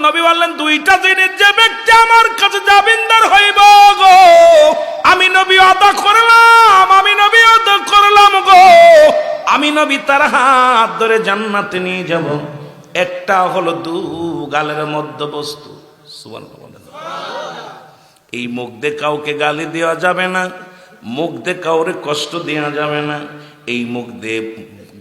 নবী বললেন দুইটা জিনিস যে ব্যক্তি আমার কাছে জামিনদার হইব গো, আমি নবী আদা করলাম, আমি নবী আদা করলাম গো, আমি নবী তার হাত ধরে জান্নাতে নিয়ে যাব। একটা হলো দু গালের মধ্যবস্তু। সুবহানাল্লাহ। এই মুখ দিয়ে কাউকে গালি দেওয়া যাবে না, মুখ দিয়ে কাউরে কষ্ট দেওয়া যাবে না, এই মুখ দিয়ে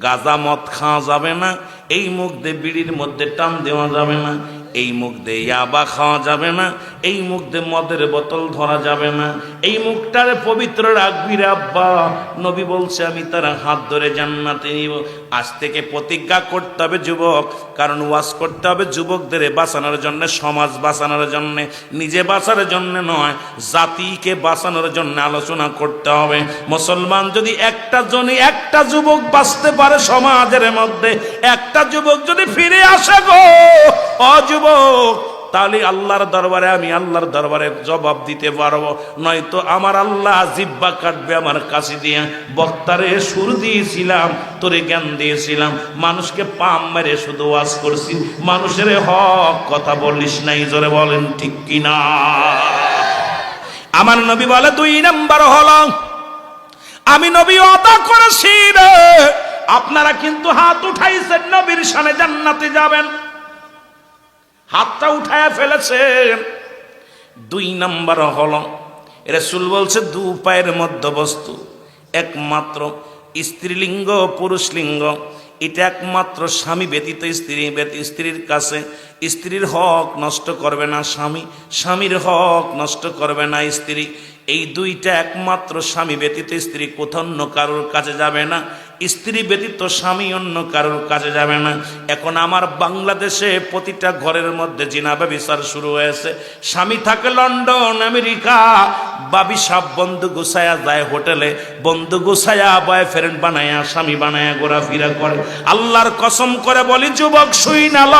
গাঁজা মদ খাওয়া যাবে না, এই মুখ দিয়ে বিড়ির মধ্যে টান দেওয়া যাবে না, এই মুখ দিয়ে ইয়াবা খাওয়া যাবে না, এই মুখ দিয়ে মদের বোতল ধরা যাবে না। এই মুখটারে পবিত্র রাখবি রে আব্বা। নবী বলছে আমি তার হাত ধরে জান্নাতে নিব। আজ থেকে প্রতিজ্ঞা করতে হবে যুবক, কারণ ওয়াজ করতে হবে যুবকদের বাঁচানোর জন্য, সমাজ বাঁচানোর জন্য, নিজে বাঁচানোর জন্য নয়, জাতিকে বাঁচানোর জন্য আলোচনা করতে হবে। মুসলমান যদি একটা যুবক বাঁচতে পারে সমাজের মধ্যে, একটা যুবক যদি ফিরে আসে গো যুবক, তাহলে আল্লাহর দরবারে আমি আল্লাহর দরবারে জবাব দিতে পারবো। নয়তো আমার আল্লাহ জিব্বা কাটবে আমার কাছে দিয়ে, বক্তারে সুর দিয়েছিলাম, তোরে জ্ঞান দিয়েছিলাম, মানুষকে পাম মেরে শুধু ওয়াজ করছি, মানুষের হক কথা বলিস নাই। জোরে বলেন ঠিক কিনা? আমার নবী বলে দুই নাম্বার হলো আমি নবী ওয়াদা করেছি রে, আপনারা কিন্তু হাত উঠাইছেন নবীর শানে জান্নাতে যাবেন, হাতটা উঠায় ফেলেছেন। দুই নাম্বার হলো রাসূল বলছে দু পায়ের মধ্যবস্তু একমাত্র স্ত্রীলিঙ্গ পুরুষলিঙ্গ, এটা একমাত্র স্বামী ব্যতীত স্ত্রীর কাছে স্ত্রীর হক নষ্ট করবে না স্বামী, স্বামীর হক নষ্ট করবে না স্ত্রী। এই দুইটা একমাত্র স্বামী ব্যতীত স্ত্রী কোথাও অন্য কারোর কাছে যাবে না, স্ত্রী ব্যতীত স্বামী অন্য কারোর কাছে যাবে না। এখন আমার বাংলাদেশে প্রতিটা ঘরের মধ্যে জিনা ব্যভিচার শুরু হয়েছে। স্বামী থাকে লন্ডন আমেরিকা, বাবি সব বন্ধু গুছায়া যায় হোটেলে, বন্ধু গুছায়া বয়ফ্রেন্ড বানায়া স্বামী বানায়া ঘোরাফেরা করে। আল্লাহর কসম করে বলি যুবক শুই না ল,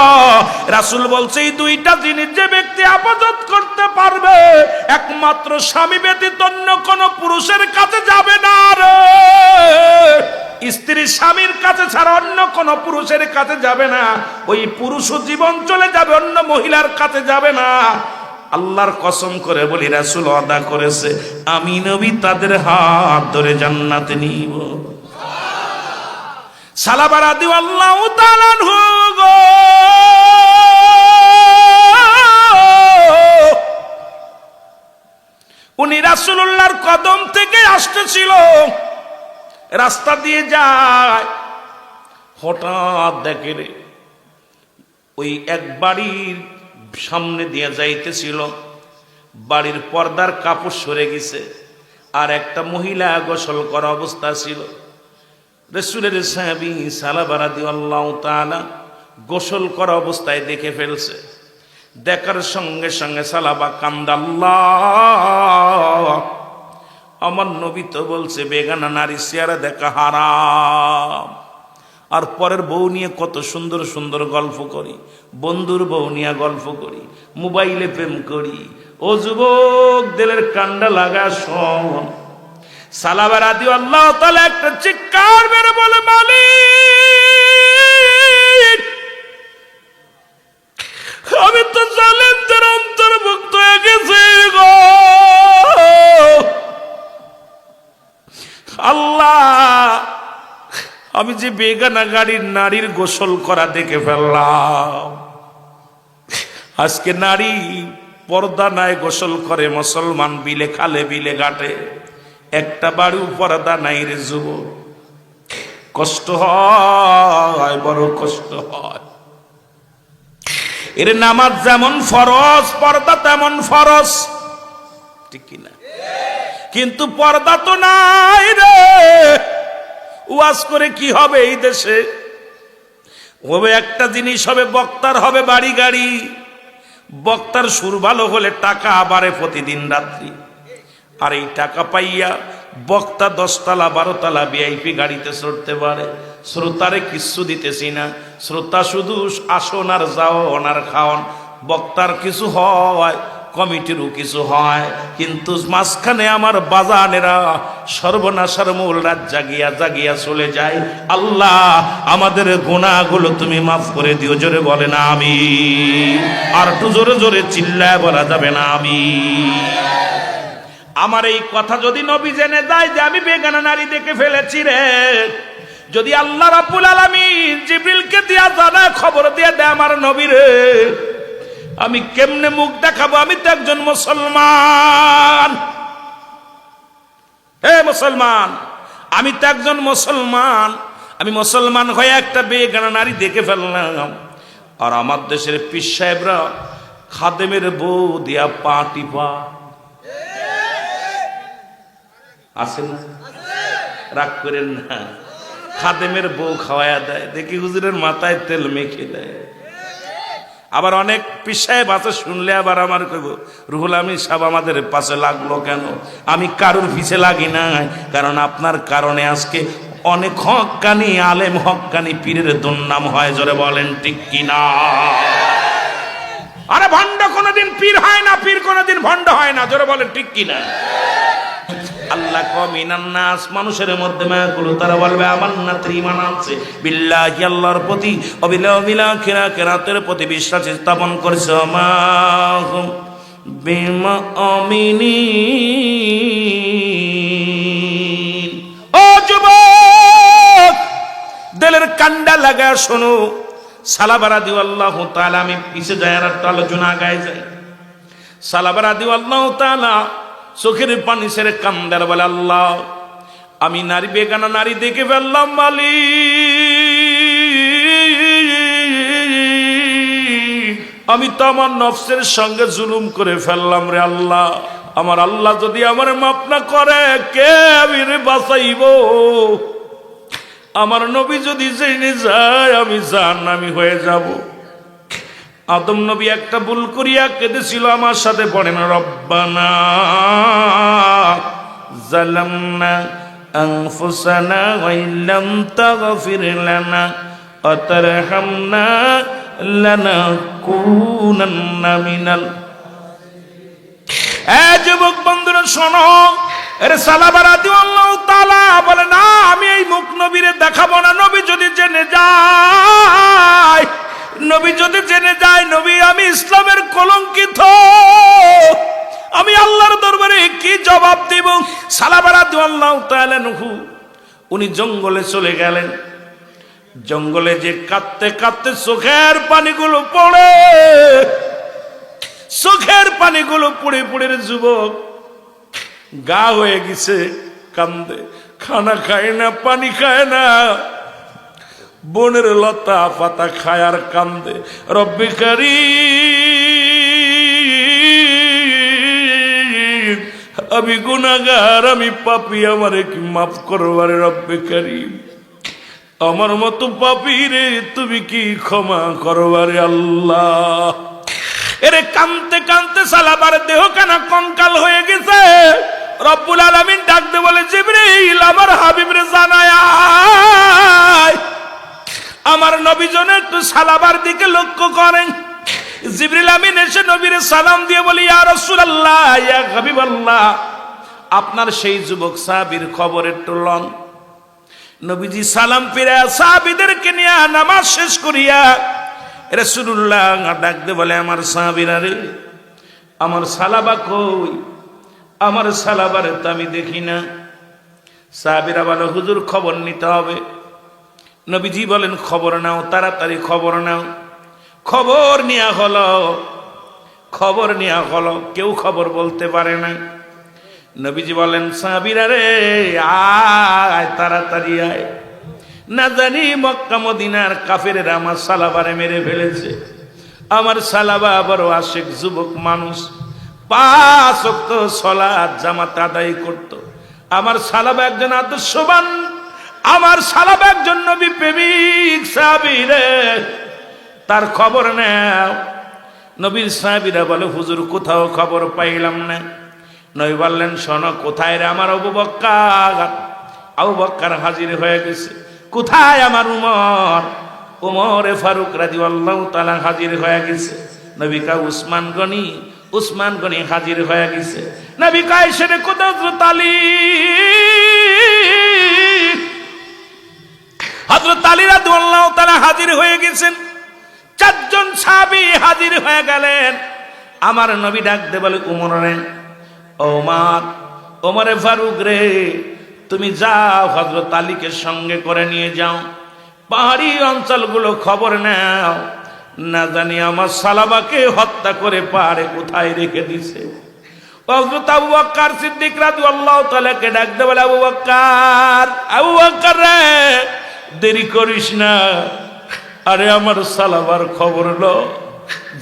রাসূল বলছে এই দুইটা জিনিস যে ব্যক্তি আবাদত করতে পারবে একমাত্র স্বামী ব্যতীত অন্য কোন পুরুষের কাছে যাবে না রে। স্ত্রী স্বামীর কাছে ছাড়া অন্য কোন পুরুষের কাছে যাবে না, ওই পুরুষও জীবন চলে যাবে, অন্য মহিলার কাছে যাবে না। আল্লাহর কসম করে বলি রাসূল ওয়াদা করেছে আমি নবী তাদের হাত ধরে জান্নাতে নিব। সালাবা রাদিয়াল্লাহু তাআলা আনহু গো, উনি রাসূলুল্লাহর কদম থেকে আসতেছিল, রাস্তা দিয়ে যায়, হঠাৎ দেখে রে ওই এক বাড়ির সামনে দিয়ে যাইতেছিল, বাড়ির পর্দার কাপড় সরে গেছে, আর একটা মহিলা গোসল করা অবস্থা ছিল। রাসূলের সাহাবী সালাবা রাদিয়াল্লাহু তাআলা গোসল করা অবস্থায় দেখে ফেলছে। দেখার সঙ্গে সঙ্গে সালাবা কান্দা, আল্লাহ আমার নবী তো বলছে বেগানা নারী চেহারা দেখা হারাম। আর পরের বউ নিয়ে কত সুন্দর সুন্দর গল্প করি, বন্ধুর বউ নিয়ে গল্প করি, মোবাইলে প্রেম করি। ও যুবক দিলের কান্ডা লাগা শোন। সালাবা রাদিয়াল্লাহু তাআলা একটা চিৎকার মেরে বলে মালিক আমি তো জালেমদের অন্তর্ভুক্ত হয়ে গেছি গো আল্লাহ, আমি যে বেগানা গাড়ির নারীর গোসল করা দেখে ফেললাম। আজকে নারী পর্দা নাই গোসল করে, মুসলমান বিলে খালে বিলে ঘাটে, একটা বাড়িও পর্দা নাই রে যুবক। কষ্ট হয়, বড় কষ্ট হয়। এর নামাজ যেমন ফরজ, পর্দা তেমন ফরজ, ঠিক কিনা? কিন্তু পর্দা তো নাই রে। ওয়াজ করে কি হবে এই দেশে? হবে একটা জিনিস হবে, বক্তার হবে বাড়ি গাড়ি, বক্তার সুর ভালো হলে টাকা বাড়ে প্রতিদিন রাত্রি, আর এই টাকা পাইয়া বক্তা 10 তলা 12 তলা ভিআইপি গাড়িতে চড়তে পারে, শ্রোতারে কিচ্ছু দিতেছি না, শ্রোতা শুধু আসন আর যাওন আর খাওন। বক্তার কিছু হয় কমিটিরও কিছু হয়, কিন্তু মাঝখানে আমার বাজানেরা সর্বনাশার মূল রাত জাগিয়া জাগিয়া চলে যায়। আল্লাহ আমাদের গুনাহগুলো তুমি মাফ করে দিও, জোরে বলে না আমিন। আর একটু জোরে জোরে চিল্লায় বলা যাবে না আমিন। আমার এই কথা যদি নবী জেনে যায় যে আমি বেগানা নারী দেখে ফেলেছি রে, যদি আল্লাহ রাব্বুল আলামিন জিবরিলকে দিয়া জানায়, খবর দিয়ে দেয় আমার নবী রে, আমি কেমনে মুখ দেখাবো? আমি তো একজন মুসলমান। হে মুসলমান, আমি তো একজন মুসলমান। আমি মুসলমান হয়ে একটা বেগানা নারী দেখে ফেললাম, আর আমার দেশের পীর সাহেবরা খাদেমের বউ দিয়া পা টিপা আছে না? রাগ করেন না, খাদেমের বউ খাওয়ায়া দেয়, দেখি হুজুরের মাথায় তেল মেখে দেয়। আবার অনেক পীর সাহেব আছে, শুনলে আবার আমার কইব রুহুল আমিন সাহেব আমাদের পাশে লাগলো কেন? আমি কারুর পিছে লাগি না, কারণ আপনার কারণে আজকে অনেক হক্কানি আলেম, হক্কানি পীরের দুর্নাম হয়, জোরে বলেন ঠিক কিনা? আরে ভণ্ড কোনোদিন পীর হয় না, পীর কোনোদিন ভণ্ড হয় না, জোরে বলেন ঠিক কিনা? আল্লাহ কমিনান নাস, মানুষের মধ্যে মায়া করলো, তারা বলবে আমার না ঈমান আনছে বিল্লাহি, আল্লাহর প্রতি, অবিল আখিরাতের প্রতি বিশ্বাস স্থাপন করেছে। মাহুম বিমুমিনিন। ও যুবক, দিলের কান্ডা লাগা শোনো। সালাবা রাদিয়াল্লাহু তাআলা, আমি পিছে যায় আর একটা আলোচনা গায়ে যায়। সালাবা রাদিয়াল্লাহু তাআলা চোখের পানি ছেড়ে কান্দার বলে, আল্লাহ আমি নারী বেগানা নারী দেখে ফেললাম মালিক, আমি তো আমার নফসের সঙ্গে জুলুম করে ফেললাম রে আল্লাহ। আমার আল্লাহ যদি আমার মাফ না করে, কে আমি রে বাঁচাইব? আমার নবী যদি জেনে যায় আমি জাহান্নামী হয়ে যাব। আদম নবী একটা ভুল করিয়া কেঁদেছিল, আমার সাথে পড়েন, রব্বানা যালামনা আনফুসানা ওয়া ইল্লাম তাগফির লানা ওয়া তারহামনা লানাকুনান্না মিনাল। যুবক বন্ধুরা শোনো, এর সালাবা রাদিয়াল্লাহু তাআলা বলে, না আমি এই মুখ নবীরে দেখাবো না। নবী যদি জেনে যায়, নবী যদি জেনে যায় নবী আমি ইসলামের কলঙ্কিত, আমি আল্লাহর দরবারে কি জবাব দিব? সালাবা রাদিয়াল্লাহু তাআলা আনহু উনি জঙ্গলে চলে গেলেন। জঙ্গলে যে কাঁদতে কাঁদতে চোখের পানিগুলো পড়ে, চোখের পানিগুলো পড়ে পড়ে যুবক গা হয়ে গেছে, কান্দে, খানা খায় না, পানি খায় না, বনের লতা পাতা খায় আর কান্দে। রব্বে কারীম, আমি গুনাহগার, আমি পাপী, আমারে কি মাফ করবারে রব্বে কারীম। আমার মতো পাপী রে তুমি কি ক্ষমা করবারে আল্লাহ। এরে কানতে কানতে সালাবার দেহ কানা কঙ্কাল হয়ে গেছে। রব্বুল আলামিন ডাক দে বলে, জিবরিল আমার হাবিবরে জানায় আমার নবী যেন একটু সালাবার দিকে লক্ষ্য করেন। জিবরিল আমিন এসে নবীরে সালাম দিয়ে বলি, ইয়া রাসূলুল্লাহ, ইয়া হাবিবাল্লাহ, আপনার সেই যুবক সাহাবীর খবর একটু লন। নবীজি সালাম ফিরে সাহাবীদেরকে নিয়ে নামাজ শেষ করিয়া রাসূলুল্লাহ ডাক দিয়ে বলে, আমার সাহাবীরা রে, আমার সালাবা কই? আমার সালাবারে তো আমি দেখি না। সাহাবীরা বলে, হুজুর খবর নিতে হবে। নবীজি বলেন, খবর নাও, তাড়াতাড়ি খবর নাও। খবর নেওয়া হলো, খবর নেওয়া হলো, কেউ খবর বলতে পারে না। নবীজি বলেন, সাহাবীরা রে আয়, তাড়াতাড়ি আয়, না জানি মক্কা মদিনার কাফেরেরা আমার সালাবারে মেরে ফেলেছে। আমার সালাবা বড় আশিক যুবক মানুষ, 5 ওয়াক্ত সালাত জামাত আদায় করত। আমার সালাবা একজন আদর্শবান, আমার সালাবা একজন নবী প্রেমিক সাহাবী রে, তার খবর নাও। নবীর সাহাবীরা বলে, হুজুর কোথাও খবর পাইলাম না। নবী বললেন, শোনো, কোথায় রে আমার আবু বকর? আবু বকর হাজির হয়ে গেছে। কোথায় আমার উমর? উমরে ফারুক রাদিয়াল্লাহু তাআলা হাজির হয়ে গেছে। নবী কা উসমান গনি, উসমান গনি হাজির হয়ে গেছে। নবী কায়েসের কোথায় হযরত আলী, হযরত আলী রাদিয়াল্লাহু তাআলা হাজির হয়ে গেছেন। চারজন সাহাবী হাজির হয়ে গেলেন। আমার নবী ডাক দিয়ে বলে, উমর রে, ওমর, ওমরে ফারুক রে, তুমি যাও হযরত আলীকে সঙ্গে করে নিয়ে যাও, পাহাড়ি অঞ্চলগুলো খবর নাও, না জানি আমার সালাবাকে হত্যা করে পাহাড়ে কোথায় রেখে দিছে। হযরত আবু বকর সিদ্দিক রাদিয়াল্লাহু তাআলা কে ডাক দিয়ে বলে, আবু বকর, আবু বকর রে, দেরি করিস না, আরে আমার সালাবার খবর লো,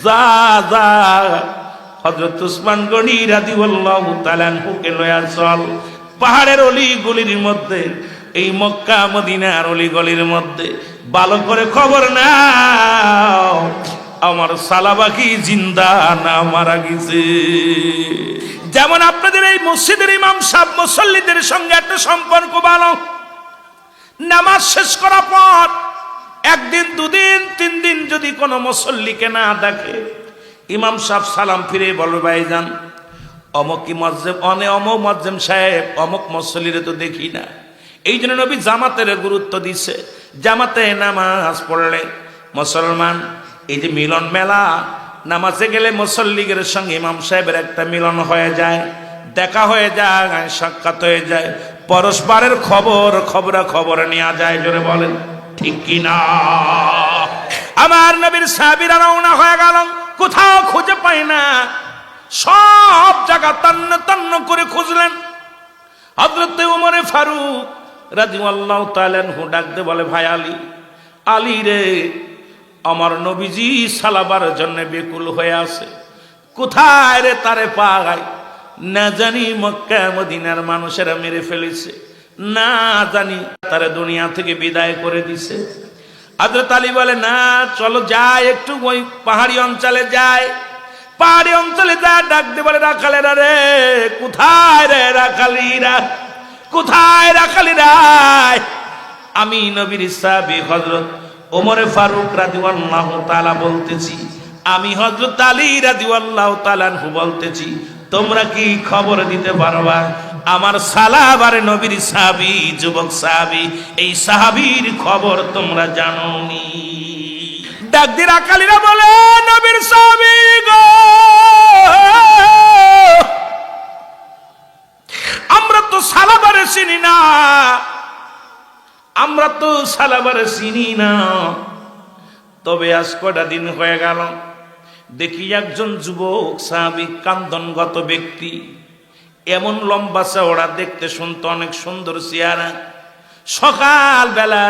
যা যা হযরত উসমান গনি রাদিয়াল্লাহু তাআলা আনহুকে লয়া চল, পাহাড়ের অলি গলির মধ্যে, এই মক্কা মদিনার অলি গলির মধ্যে ভালো করে খবর নাও, আমার সালাবা কি জিন্দা না মারা গেছে। যেমন আপনাদের এই মসজিদের ইমাম সাহেব মুসল্লিদের সঙ্গে একটা সম্পর্ক ভালো, নামাজ শেষ করার পর একদিন, দুদিন, 3 দিন যদি কোনো মুসল্লিকে না দেখে, ইমাম সাহেব সালাম ফিরে বলবে, ভাইজান অমুক মুয়াজ্জিম, অমুক মুয়াজ্জিম সাহেব, অমুক মুসল্লিরে তো দেখি না। এই জন্য নবী জামাতের গুরুত্ব দিছে। জামাতে নামাজ পড়লে মুসলমান, এই যে মিলন মেলা, নামাজে গেলে মুসল্লিদের সঙ্গে ইমাম সাহেবের একটা মিলন হয়ে যায়, দেখা হয়ে যায়, সাক্ষাৎ হয়ে যায়, পরস্পরের খবর নেওয়া যায়। জোরে বলেন ঠিক কিনা? আমার নবীর সাহাবীরা রওনা হয়ে গেল, কোথাও খুঁজে পায় না, সব জায়গা তন্ন তন্ন করে খুঁজলেন। হযরত ওমর ফারুক রাদিয়াল্লাহু তাআলা আনহু ডাক দিয়ে বলে, ভাই আলী, আলী রে, আমার নবীজি সালাবার জন্য বেকুল হয়ে আছে, কোথায় রে তারে পাই, না জানি মক্কা মদিনার মানুষেরা মেরে ফেলেছে, না জানি তারে দুনিয়া থেকে বিদায় করে দিছে। হযরত আলী বলে, না চলো যাই, একটু ওই পাহাড়ি অঞ্চলে যাই। পাহাড়ি অঞ্চলে যা ডাক দিয়ে বলে, রাখালেরা রে, কোথায় রে রাখালিরা, কোথায় রাখালিরা? আমি নবীর সাহাবী হযরত ওমর ফারুক রাদিয়াল্লাহু তাআলা বলতেছি, আমি হযরত আলী রাদিয়াল্লাহু তাআলা আনহু বলতেছি, তোমরা কি খবর দিতে পারবা আমার সালাবার নবীর সাহাবী, যুবক সাহাবী, এই সাহাবীর খবর তোমরা জানোনি? ডাক দিয়ে রাখালিরা বলে, নবীর সাহাবী গো, আমরা তো সালাবারে চিনি না, আমরা তো সালাবারে চিনি না। তবে আজ কটা দিন হয়ে গেল, দেখি একজন যুবক সাহাবী, কান্দনগত ব্যক্তি, এমন লম্বা চওড়া, দেখতে শুনতে অনেক সুন্দর চেহারা, সকাল বেলা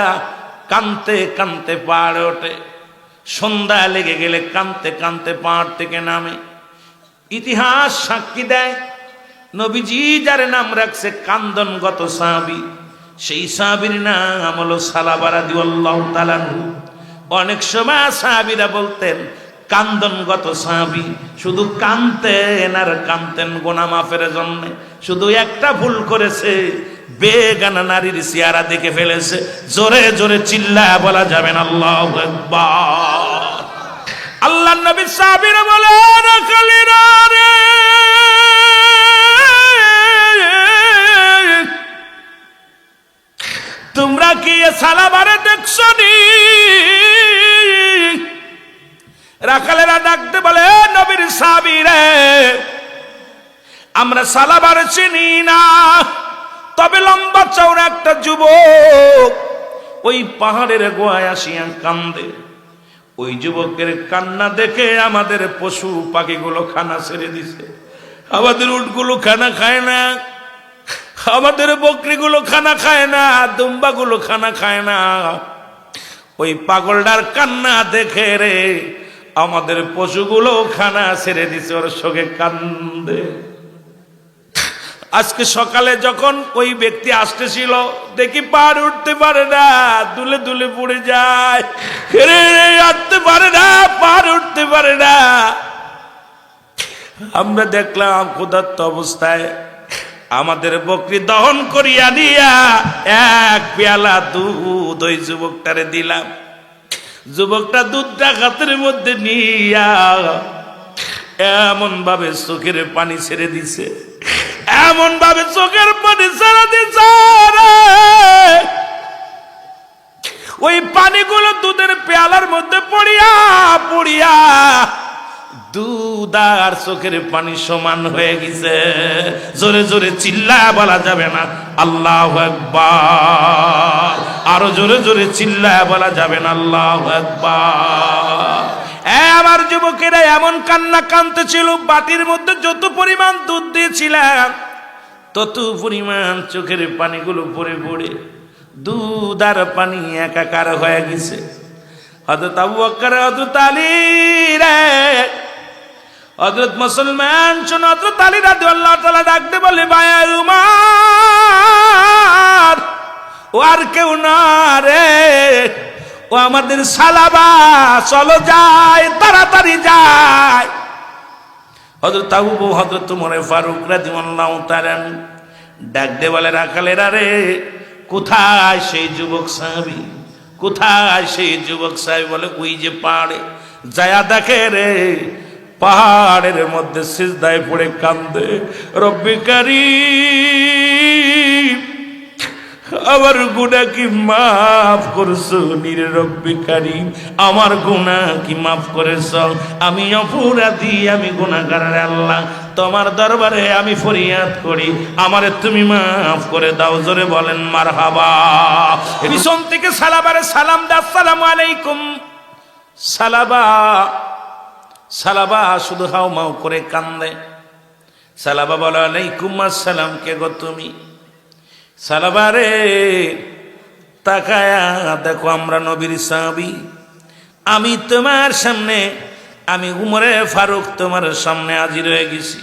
কানতে কানতে পাহাড়ে ওঠে, সন্ধ্যা লেগে গেলে কানতে কানতে পাহাড় থেকে নামে। ইতিহাস সাক্ষী দেয়, নবীজি যার নাম রাখছে কান্দনগত সাহাবী, সেই সাহাবীর নাম হলো সালাবা রাদিয়াল্লাহু তাআলা আনহু। অনেক সময় সাহাবীরা বলতেন কান্দনগত সাহাবী, শুধু কানতেন আর কানতেন গুনাহ মাফের জন্য। শুধু একটা ভুল করেছে, বেগানা নারীর চেহারা দেখে ফেলেছে। জোরে জোরে চিল্লায়া বলা যাবে না আল্লাহু আকবার। আল্লাহর নবী সাহাবীরা বলে, রাখালিরা রে, তোমরা কি সালাবারে দেখছনি? রাখালেরা ডাকতে বলে, নবীর সাহাবী রে, আমরা সালাবারে চিনি না, তবে লম্বা চওড়া একটা যুবক ওই পাহাড়ের গোয়ায় আসিয়া কান্দে। ওই যুবকের কান্না দেখে আমাদের পশু পাখিগুলো খানা ছেড়ে দিছে, আমাদের উটগুলো খানা খায় না, আমাদের বকরিগুলো খানা খায় না, দুম্বাগুলো খানা খায় না। ওই পাগলটার কান্না দেখে রে আমাদের পশুগুলো খানা ছেড়ে দিছে, ওর সঙ্গে কান্দে। আজকে সকালে যখন ওই ব্যক্তি আসতেছিল, দেখি পাহাড় উঠতে পারে না, দুলে দুলে পড়ে যায়, হাঁটতে পারে না, পাহাড় উঠতে পারে না। আমরা দেখলাম ক্ষুধার্ত অবস্থায় আমাদের বকরি দহন করিয়া নিয়া এক পেয়ালা দুধ ওই যুবকটারে দিলাম। যুবকটা দুধটা হাতের মধ্যে নিয়া এমন ভাবে চোখের পানি ছেড়ে দিছে, এমন ভাবে চোখের পানি ছেড়ে দিছে রে, ওই পানিগুলো দুধের পেয়ালার মধ্যে পড়িয়া পড়িয়া দুধ আর চোখের পানি সমান হয়ে গেছে। জোরে জোরে চিল্লায়া বলা যাবে না আল্লাহু আকবার, আরো জোরে জোরে চিল্লায়া বলা যাবে না আল্লাহু আকবার। আমার যুবকেরা এমন কান্না কাঁদতেছিল, বাটির মধ্যে যত পরিমাণ দুধ দিয়েছিলাম তত পরিমাণ চোখের পানিগুলো পড়ে পড়ে দুধ আর পানি একাকার হয়ে গেছে। হযরত আবু বকর, হযরত আলী রে, হযরত মুসলমান শোনো, হযরত আলী রাদিয়াল্লাহু তাআলা ডাকতে বলে, ভাই উমর, ও আর কেউ না রে, ও আমাদের সালাবা, চলো যাই, তাড়াতাড়ি যাই। হযরত ওমর ফারুক রাদিয়াল্লাহু তাআলা ডাকতে বলে, রাখালেরা রে, কোথায় সেই যুবক সাহাবী, কোথায় সেই যুবক সাহাবী? বলে, ওই যে পাহাড়ে যায়া দেখে রে, পাহাড়ের মধ্যে সিজদায় পড়ে কান্দে, রব্বি কারীম, আমার গুনাহ কি মাফ করছো নিরে রব্বি কারীম, আমার গুনাহ কি মাফ করেছো? আমি অপরাধী, আমি গুনাহগার আল্লাহ, তোমার দরবারে আমি ফরিয়াদ করি, আমারে তুমি মাফ করে দাও। জোরে বলেন মারহাবা। পিছন থেকে সালাবারে সালাম দা, আসসালামু আলাইকুম। সালাবা, সালাবা শুধু হাও মাও করে কান্দে। সালাবা বলে, আলাইকুম আসসালাম, কে গো তুমি? সালাবারে তাকায়া দেখো, আমরা নবীর সাহাবী, আমি তোমার সামনে, আমি উমরে ফারুক তোমার সামনে হাজির হয়ে গেছি,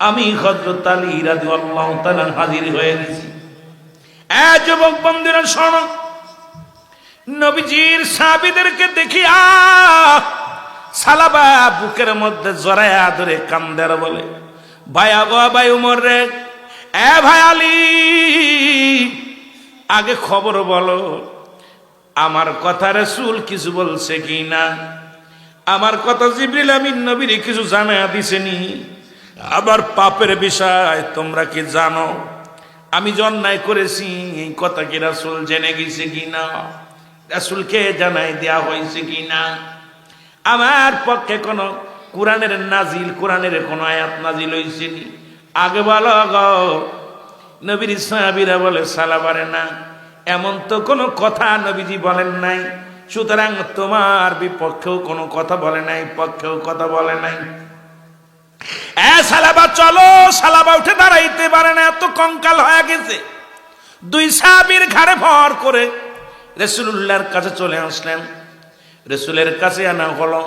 আমি হযরত আলী রাদিয়াল্লাহু তাআলা হাজির হয়ে গেছি। যুবক বন্ধুরা শোনো, নবীজির সাহাবীদেরকে দেখিয়া সালাবা বুকের মধ্যে জড়ায়া ধরে কান্দের বলে, ভাই আগো, ভাই উমর রে, ভাই আলী, আগে খবর বলো, আমার কথা রাসূল কিছু বলছে কি না? আমার কথা জিবরিল আমিন নবীর কিছু জানায়া দিছেনি? আবার পাপের বিষয় তোমরা কি জানো? আমি যে অন্যায় করেছি এই কথা কি রাসূল জেনে গেছে কিনা? রাসূলকে জানাই দেয়া হয়েছে কিনা? আমার পক্ষে কোন কোরআনের নাজিল, কোরআনের কোন আয়াত নাজিল হয়েছে নি? আগে বলো গো। নবীর সাহাবীরা বলে, সালাবারে না, এমন তো কোনো কথা নবীজি বলেন নাই, সুতরাং তোমার বিপক্ষেও কোনো কথা বলে নাই, পক্ষেও কথা বলে নাই। সালাবা চলো। সালাবা উঠে দাঁড়াইতে পারে না, এত কঙ্কাল হয়ে গেছে। দুই সাহাবীর ঘাড়ে ভর করে রাসূলুল্লাহর কাছে চলে আসলেন। রাসূলের কাছে আনা হলো।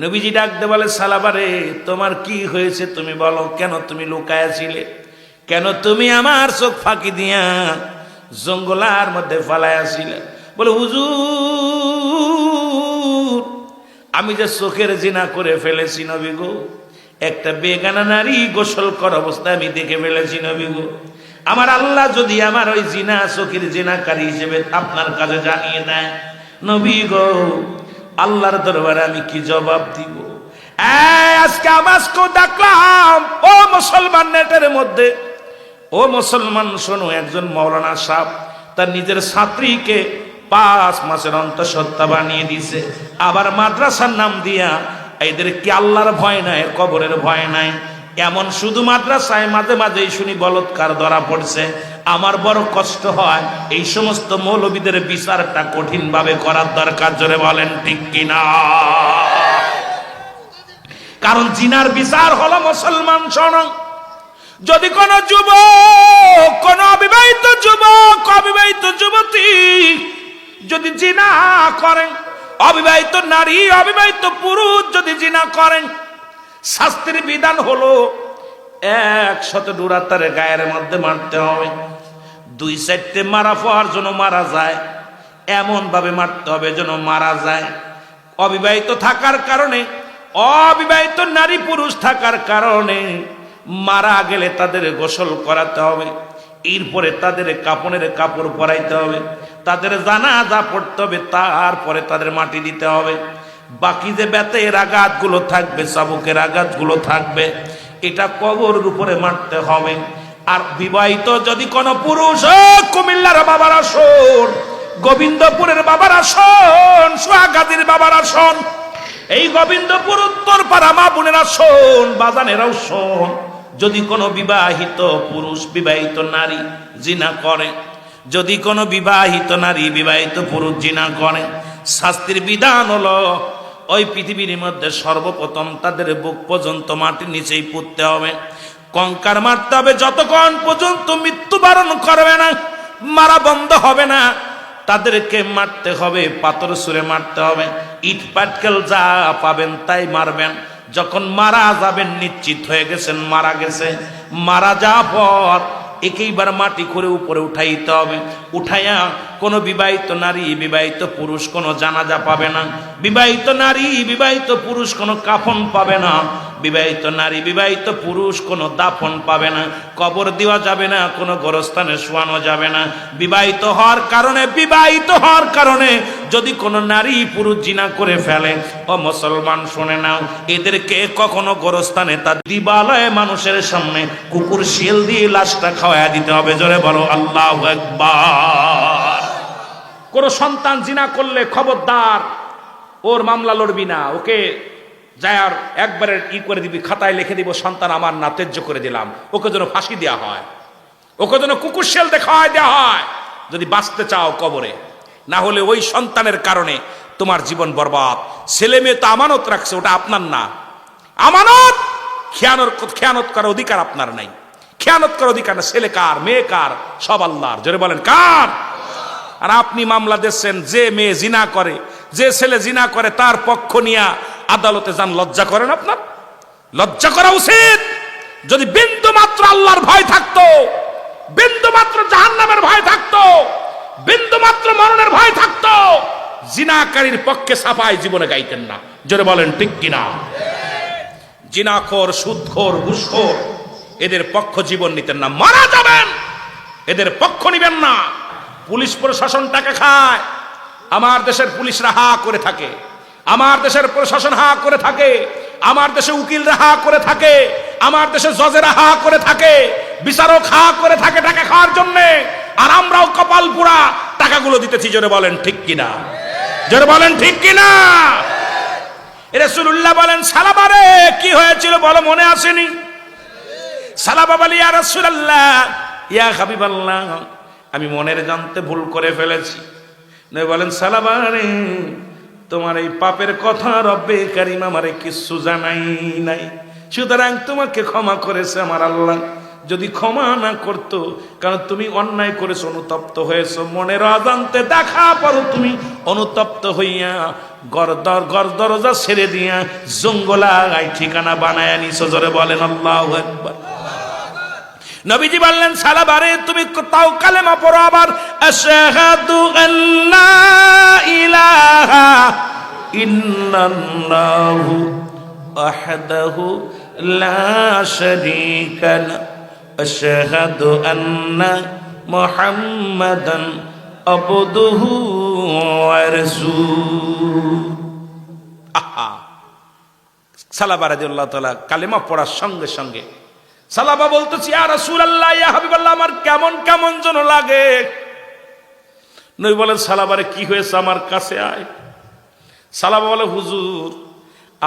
নবীজি ডাকতে বলে, সালাবারে তোমার কি হয়েছে তুমি বলো, কেন তুমি লুকায়া ছিলে? কেন তুমি আমার চোখ ফাঁকি দিয়া জঙ্গলার মধ্যে ফালাইয়া ছিলে? বলে, হুজুর, আমি যে চোখের জিনা করে ফেলেছি নবী গো, একটা বেগানা নারী গোসল কর অবস্থায় আমি দেখে ফেলেছি নবী গো। আমার আল্লাহ যদি আমার ওই জিনা, চোখের জিনাকারী হিসেবে আপনার কাছে জানিয়ে দেয় নবী গো, আল্লাহর দরবারে আমি কি জবাব দিব? আজকে আমাজকেও ডাকলাম, ও মুসলমান নেটের মধ্যে, ও মুসলমান শোনো, একজন মাওলানা সাহেব তার নিজের ছাত্রীকে 5 মাসের অন্তঃসত্ত্বা বানিয়ে দিছে, আবার মাদ্রাসার নাম দিয়া এদের কি আল্লাহর ভয় নাই, কবরের ভয় নাই? এমন শুধু মাদ্রাসায় মাঝে মাঝেই শুনি বলৎকার ধরা পড়ছে। আমার বড় কষ্ট হয়, এই সমস্ত মৌলবীদের বিচারটা কঠিন ভাবে করার দরকার। জোরে বলেন ঠিক কিনা? কারণ জিনার বিচার হলো মুসলমান শোনো, যদি কোন যুবক, কোন অবিবাহিত যুবক, অবিবাহিত যুবতী যদি জিনা করেন, অবিবাহিত নারী, অবিবাহিত পুরুষ যদি জিনা করেন, শাস্তির বিধান হলো 100 ডোরা তার গায়ের মধ্যে মারতে হবে। 2-4টে মারা পাওয়ার জন্য মারা যায়, এমন ভাবে মারতে হবে যেন মারা যায়। অবিবাহিত থাকার কারণে, অবিবাহিত নারী পুরুষ থাকার কারণে মারা গেলে তাদের গোসল করাতে হবে, এরপরে তাদের কাপড়ের কাপড় পরাইতে হবে, তাদের জানাজা পড়তে হবে, তারপরে তাদের মাটি দিতে হবে। বাকি যে বেতের আঘাতগুলো থাকবে, চাবুকের আঘাতগুলো থাকবে, এটা কবরের উপরে মারতে হবে। আর বিবাহিত যদি কোনো পুরুষ, কুমিল্লার বাবারা শোন, গোবিন্দপুরের বাবারা শোন, সোহাগাজীর বাবারা শোন, এই গোবিন্দপুর উত্তরপাড়া মা বোনেরা শোন, বাজানেরাও শোন, যদি কোনো বিবাহিত পুরুষ বিবাহিত নারী জিনা করে, যদি কোনো বিবাহিত নারী বিবাহিত পুরুষ জিনা করে, শাস্তির বিধান হলো ওই পৃথিবীর মধ্যে সর্বপ্রথম তাদের বুক পর্যন্ত মাটির নিচেই পুঁততে হবে, কঙ্কার মারতে হবে, যতক্ষণ পর্যন্ত মৃত্যুবরণ করবে না, মারা বন্ধ হবে না, তাদেরকে মারতে হবে, পাথর ছুঁড়ে মারতে হবে, ইট পাটকেল যা পাবেন তাই মারবেন। যখন মারা যাবেন নিশ্চিত হয়ে গেছেন মারা গেছে, মারা যাওয়ার পর একেইবার মাটি করে উপরে উঠাইতে হবে। উঠাইয়া কোনো বিবাহিত নারী বিবাহিত পুরুষ কোনো জানাজা পাবে না, বিবাহিত নারী বিবাহিত পুরুষ কোনো কাফন পাবে না, বিবাহিত নারী বিবাহিত পুরুষ কোনো দাফন পাবে না, কবর দেওয়া যাবে না, কোনো গোরস্থানে শোয়ানো যাবে না। বিবাহিত হওয়ার কারণে যদি কোনো নারী পুরুষ জিনা করে ফেলে, ও মুসলমান শুনে নাও, এদেরকে কখনো গোরস্থানে তার দিবালয়ে মানুষের সামনে কুকুর শিল দিয়ে লাশটা খাওয়াইয়া দিতে হবে। জোরে বলো আল্লাহু আকবার। কোন সন্তান জিনা করলে খবরদার, ওর মামলা লড়বি না, ওকে যায়ার একবারে করে দিবি, খাতায় লিখে দিব সন্তান আমার না, ত্যায্য করে দিলাম, ওকে যেন ফাঁসি দেওয়া হয়, ওকে যেন কুকুর শেল দেখায় দেওয়া হয়, যদি বাঁচতে চাও কবরে। না হলে ওই সন্তানের কারণে তোমার জীবন বরবাদ। ছেলে মেয়ে তো আমানত রাখছে, ওটা আপনার না, আমানত। খেয়ানত করার অধিকার আপনার নাই, খেয়ানত করার অধিকার না। ছেলে কার, মেয়ে কার, সব আল্লাহর। জোরে বলেন কার? আর আপনি মামলা দিচ্ছেন, যে মেয়ে জিনা করে, যে ছেলে জিনা করে, তার পক্ষ নিয়ে আদালতে যান। লজ্জা করেন? আপনার লজ্জা করা উচিত। যদি বিন্দু মাত্র আল্লাহর ভয় থাকতো, বিন্দু মাত্র জাহান্নামের ভয় থাকতো, বিন্দু মাত্র মরণের ভয় থাকতো, জিনাকারীর পক্ষে সাফাই জীবনে গাইতেন না। জোরে বলেন ঠিক কিনা? জিনাখোর, সুদখোর, ঘুষখোর, এদের পক্ষ জীবন নিতেন না। মারা যাবেন, এদের পক্ষ নিবেন না। পুলিশ প্রশাসন টাকা খায়, আমার দেশের পুলিশরা হা করে থাকে, আমার দেশের প্রশাসন হা করে থাকে, আমার দেশে উকিলরা হা করে থাকে, আমার দেশে জজেরা হা করে থাকে, বিচারক হা করে থাকে টাকা খাওয়ার জন্য। আর আমরাও কপাল পুরা টাকাগুলো দিতেছি। জোরে বলেন ঠিক কিনা? জোরে বলেন ঠিক কিনা? রাসূলুল্লাহ বলেন, সালাবারে কি হয়েছিল বলো, মনে আসেনি? সালাবা বলি, ইয়া রাসূলুল্লাহ, ইয়া হাবিবাল্লাহ, আমি মনের জানতে ভুল করে ফেলেছি। নবী বলেন, সালাবারে তোমার এই পাপের কথা রব্বে কারীম আমারে কিছু জানাই নাই, সুতরাং তোমাকে ক্ষমা করেছে আমার আল্লাহ। যদি ক্ষমা না করতো, কারণ তুমি অন্যায় করেছো, অনুতপ্ত হয়েছো, মনের অজান্তে দেখা পড়ো তুমি অনুতপ্ত হইয়া গর দরজা ছেড়ে দিয়া জঙ্গলায় ঠিকানা বানায় নিছো। জোরে বলেন আল্লাহু আকবার। নবীজি বললেন, সালাবারে তুমি তাও কালেমা পড়ো আবার, আশহাদু আল্লা ইলাহা ইল্লাল্লাহু ওয়াহদাহু লা শারীকা লাহু আশহাদু আন্না মুহাম্মাদান আবদুহু ওয়া রাসূলুহু। সালাবা রাদিয়াল্লাহু তাআলা কালেমা পড়ার সঙ্গে সঙ্গে সালাবা বলতেছি, ইয়া রাসূলুল্লাহ, ইয়া হাবিবাল্লাহ, আমার কেমন কেমন যেন লাগে। নবী বলেন, সালাবারে কি হয়েছে, আমার কাছে আয়। সালাবা বলে, হুজুর,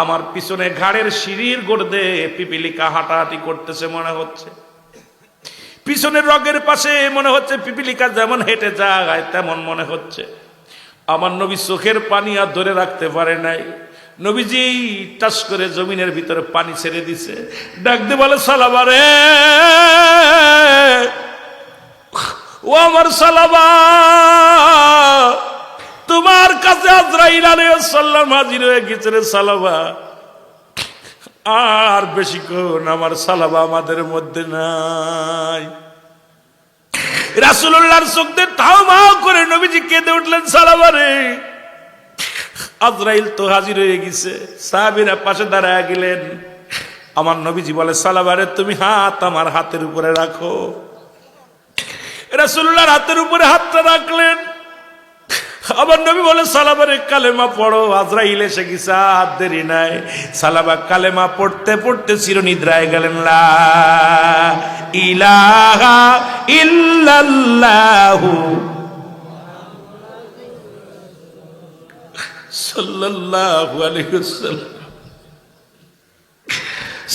আমার পিছনে ঘাড়ের সিঁড়ির গোড়দে পিপিলিকা হাঁটাহাঁটি করতেছে মনে হচ্ছে, পিছনের রগের পাশে মনে হচ্ছে পিপিলিকা যেমন হেঁটে যায় তেমন মনে হচ্ছে। আমার নবী চোখের পানি আর ধরে রাখতে পারে নাই, নবীজি টাস করে জমিনের ভিতরে পানি ছেড়ে দিছে, ডাক দিয়ে বলে, সালাবারে, ও আমার সালাবা, তোমার কাছে আজরাইল আলাইহিস সালাম হাজির হয়ে গেছে রে সালাবা। আর বেশিক্ষণ আমার সালাবা আমাদের মধ্যে নাই। রাসূলুল্লাহর চোখ দিয়ে ঠাউ মাউ করে নবীজি কেঁদে উঠলেন, সালাবারে, আজরাইল তো হাজির হয়ে গেছে। সাহাবীরা পাশে দাঁড়ায় গেলেন। আমার নবীজি বলে, সালাবারে, তুমি হাত আমার হাতের উপরে রাখো। রাসূলুল্লাহর হাতের উপরে হাতটা রাখলেন। আবার নবী বলে সালাবার কালেমা পড়ো, আজরাইল এসে গেছে, আর দেরি নাই। সালাবা কালেমা পড়তে পড়তে চিরনিদ্রায় গেলেন। লা ইলাহা ইল্লাল্লাহু সাল্লাল্লাহু আলাইহি ওয়াসাল্লাম।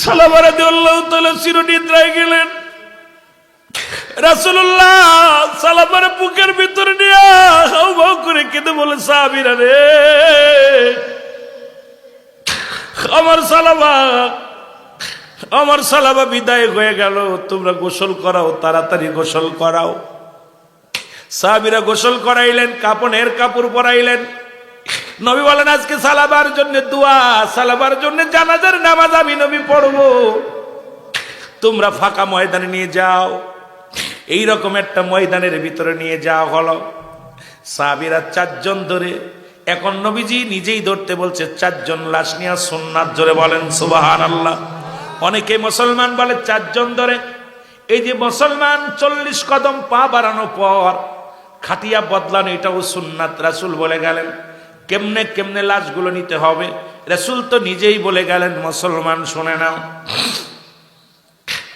সালাবা রাদিয়াল্লাহু তাআলা চিরনিদ্রায় গেলেন। রাসূলুল্লাহ সালাবার বুকের ভিতরে নিয়ে হাউ হাউ করে কেঁদে বলে, সাহাবীরা রে, আমার সালাবা বিদায় হয়ে গেল, তোমরা গোসল করাও, তাড়াতাড়ি গোসল করাও। সাহাবীরা গোসল করাইলেন, কাপড়ের কাপড় পরাইলেন। নবী বলেন, আজকে সালাবার জন্য দোয়া, সালাবার জন্য জানাজার নামাজ আমি নবী পড়বো, তোমরা ফাঁকা ময়দানে নিয়ে যাও। এইরকম একটা ময়দানের ভিতরে নিয়ে যাওয়া হলো। সাহাবীরা 4 জন ধরে, এখন নবীজি নিজেই ধরতে বলছে, 4 জন লাশ নিয়ে সুন্নাত, জোরে বলেন সুবহানাল্লাহ। অনেকে মুসলমান বলে 4 জন ধরে। এই যে মুসলমান 40 কদম পা বাড়ানোর পর খাটিয়া বদলানো, এটাও সুন্নাত। রাসূল বলে গেলেন কেমনে কেমনে লাশগুলো নিতে হবে। রাসূল তো নিজেই বলে গেলেন, মুসলমান শুনে নাও।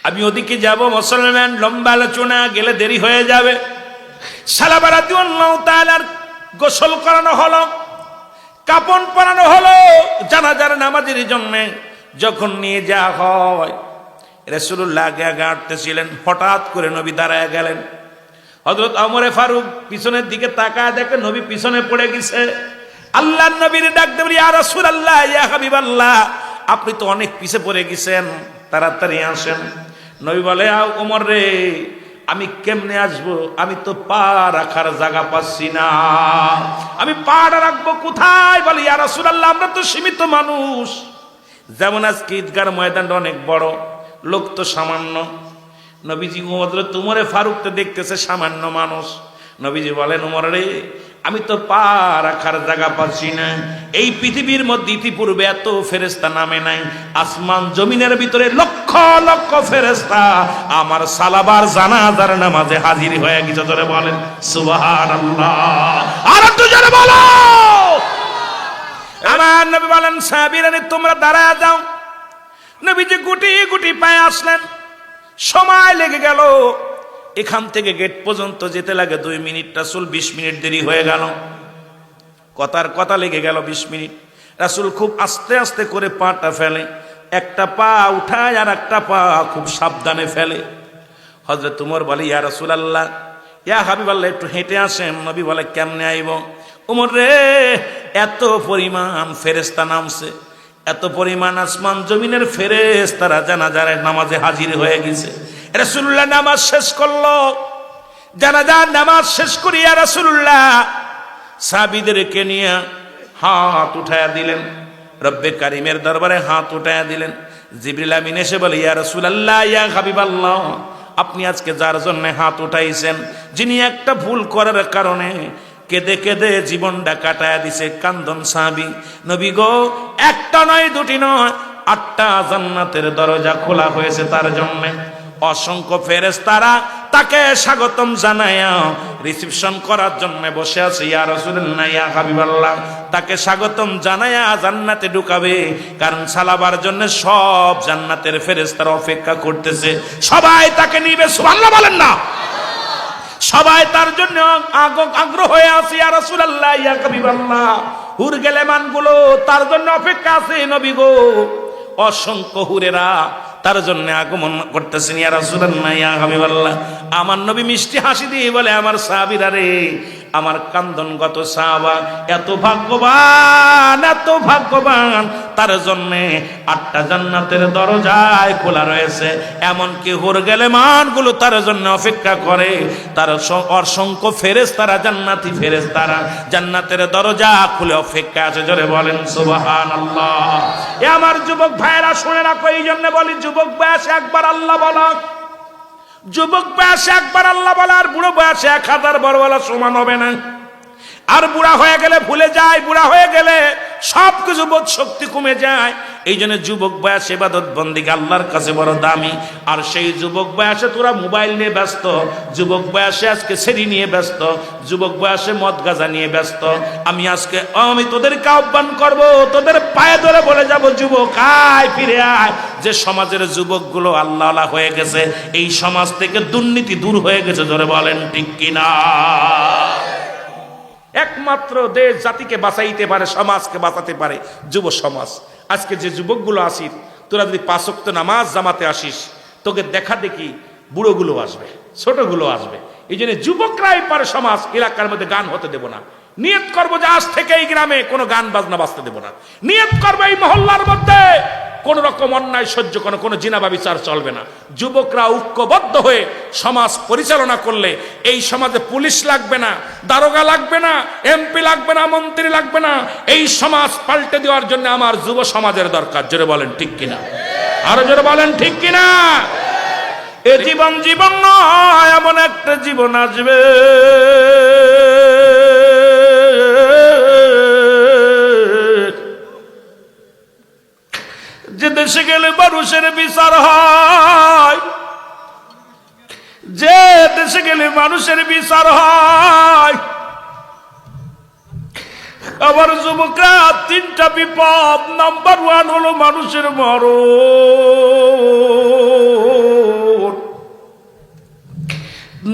আমি ওদিকে যাব, মুসলমান লম্বা আলোচনা গেলে দেরি হয়ে যাবে। সালাবা রাদিয়াল্লাহু তাআলার গোসল করানো হলো, কাপন পরানো হলো জানাজার নামাজের জন্য। যখন নিয়ে যাওয়া হয়, রাসূলুল্লাহ আগে আগে হাঁটতেছিলেন। হঠাৎ করে নবী দাঁড়ায় গেলেন। হযরত ওমরে ফারুক পিছনের দিকে তাকায় দেখে নবী পিছনে পড়ে গেছে। আল্লাহর নবীর ডাক দিয়ে বলি, ইয়া রাসূলুল্লাহ, ইয়া হাবিবাল্লাহ, আপনি তো অনেক পিছে পড়ে গেছেন, তাড়াতাড়ি আসেন। নবী বলে, ওমর রে, আমি কেমনে আসবো? আমি তো পা রাখার জায়গা পাচ্ছি না, আমি পাটা রাখবো কোথায়? বলে, ইয়া রাসূলুল্লাহ, আমরা তো সীমিত মানুষ। যেমন আজকে ঈদগার ময়দানটা অনেক বড়, লোক তো সামান্য। নবীজি হযরত ওমরে ফারুক তো দেখতেছে সামান্য মানুষ। নবীজি বলেন, ওমর রে, আমি তো পা রাখার জায়গা পাচ্ছি না। এই পৃথিবীর মধ্যে ইতিপূর্বে এত ফেরেশতা নামে নাই। আসমান জমিনের ভিতরে লক্ষ লক্ষ ফেরেশতা আমার সালাবার জানাজার নামাজে হাজির হয়ে গেছে। ধরে বলেন সুবহানাল্লাহ। আর একটু জোরে বলো। আমার নবী বলেন, সাহাবীরা তোমরা দাঁড়ায় যাও। নবীজি গুটি গুটি পায়ে আসলেন। সময় লেগে গেল। এখান থেকে গেট পর্যন্ত যেতে লাগে 2 মিনিট, রাসূল 20 মিনিট দেরি হয়ে গেল। কথার কথা লেগে গেল 20 মিনিট। রাসূল খুব আস্তে আস্তে করে পাটা ফেলে, একটা পা উঠায় আর একটা পা খুব সাবধানে ফেলে। হযরত ওমর বলে, ইয়া রাসূলুল্লাহ, ইয়া হাবিবাল্লাহ, একটু হেঁটে আসেন। নবী বলে, কেমনে আইব? ওমর রে, এত পরিমাণ ফেরেশতা নামছে, এত পরিমাণ আসমান জমিনের ফেরেশতারা জানাজার নামাজে হাজির হয়ে গেছে। রাসূলুল্লাহ নামাজ শেষ করলো। জানাজার নামাজ শেষ করিয়া রাসূলুল্লাহ সাহাবীদেরকে নিয়ে হাত উঠায়া দিলেন, রব্বে কারিমের দরবারে হাত উঠায়া দিলেন। জিবরিল আমিন এসে বলে, ইয়া রাসূলুল্লাহ, ইয়া হাবিবাল্লাহ, আপনি আজকে যার জন্য হাত উঠাইছেন, যিনি একটা ভুল করার কারণে কেঁদে কেঁদে জীবনটা কাটায়া দিছে, কান্দন সাহাবী, নবী গো, একটা নয়, 2টি নয়, 8টা জান্নাতের দরজা খোলা হয়েছে তার জন্য। অসংখ্য ফেরেশতারা তাকে স্বাগতম জানায়া রিসিপশন করার জন্য বসে আছে। ইয়া রাসূলুল্লাহ, ইয়া হাবিবাল্লাহ, তাকে স্বাগতম জানায়া জান্নাতে ঢুকাবে। কারণ সালাবার জন্য সব জান্নাতের ফেরেশতারা অপেক্ষা করতেছে, সবাই তাকে নিবে। সুবহানাল্লাহ বলেন না? সবাই তার জন্য আগ্রহ হয়ে আছে। ইয়া রাসূলুল্লাহ, ইয়া হাবিবাল্লাহ, হুর গেলেমান গুলো তার জন্য অপেক্ষা আছে। নবী গো, অসংখ্য হুরেরা তার জন্য আগমন করতেছেন। ইয়া রাসূলুল্লাহ, ইয়া হাবিবাল্লাহ, আমার নবী মিষ্টি হাসি দিয়ে বলে, আমার সাহাবীরা রে, আমার কান্দনগত সাহাবা এত ভাগ্যবান, এত ভাগ্যবান, তার জন্য 8টা জান্নাতের দরজায় খোলা রয়েছে। এমনকি হুর গেলেমান গুলো তার জন্য অপেক্ষা করে। তার অসংখ্য ফেরেশতারা, জান্নাতি ফেরেশতারা জান্নাতের দরজা খুলে অপেক্ষা আছে। জোরে বলেন সুবহানাল্লাহ। এ আমার যুবক ভাইরা শুনে রাখো, এই জন্য বলি, যুবক বয়সে একবার আল্লাহ বলা, যুবক বয়সে একবার আল্লাহ বলা, আর বুড়ো বয়সে 1000 বার বলা সমান হবে না। আর বুড়া হয়ে গেলে ভুলে যায়, বুড়া হয়ে গেলে সবকিছু বোধ শক্তি কমে যায়। এই জন্য যুবক বয়স ইবাদত বন্দেগী আল্লাহর কাছে বড় দামি। আর সেই যুবক বয়সে তোরা মোবাইল নিয়ে ব্যস্ত, যুবক বয়সে আজকে সেরি নিয়ে ব্যস্ত, যুবক বয়সে মদ গাঁজা নিয়ে ব্যস্ত। আমি তোদেরকে আহ্বান করব, তোদের পায়ে ধরে বলে যাব, যুবক আয়, ফিরে আয়। যে সমাজের যুবকগুলো আল্লাহ আল্লাহ হয়ে গেছে, এই সমাজ থেকে দুর্নীতি দূর হয়ে গেছে, ধরে বলেন ঠিক কিনা? একমাত্র দেশ জাতিকে বাঁচাইতে পারে, সমাজকে বাঁচাতে পারে যুব সমাজ। আজকে যে যুবকগুলো আসিস, তোরা যদি 5 ওয়াক্ত নামাজ জামাতে আসিস, তোকে দেখা দেখি বুড়োগুলো আসবে, ছোটগুলো আসবে। এই জন্য যুবকরাই পারে সমাজ। এলাকার মধ্যে গান হতে দেব না। নিয়ত করবো যে আজ থেকে এই গ্রামে কোনো গান বাজনা বাজতে দেব না। নিয়ত করবো এই মহল্লার মধ্যে কোন রকম অন্যায় সহ্য কোনো কোনো জিনাবা বিচার চলবে না। যুবকরা ঐক্যবদ্ধ হয়ে সমাজ পরিচালনা করলে এই সমাজে পুলিশ লাগবে না, দারোগা লাগবে না, এমপি লাগবে না, মন্ত্রী লাগবে না। এই সমাজ পাল্টে দেওয়ার জন্য আমার যুব সমাজের দরকার। জোরে বলেন ঠিক কিনা? আরো জোরে বলেন ঠিক কিনা? এ জীবন জীবন নয়, এমন একটা জীবন আসবে যে দেশে গেলে মানুষের বিচার হয়, যে দেশে গেলে মানুষের বিচার হয়। আবার যুবকরা 3টা বিপদ। নাম্বার 1 হলো মানুষের মরণ,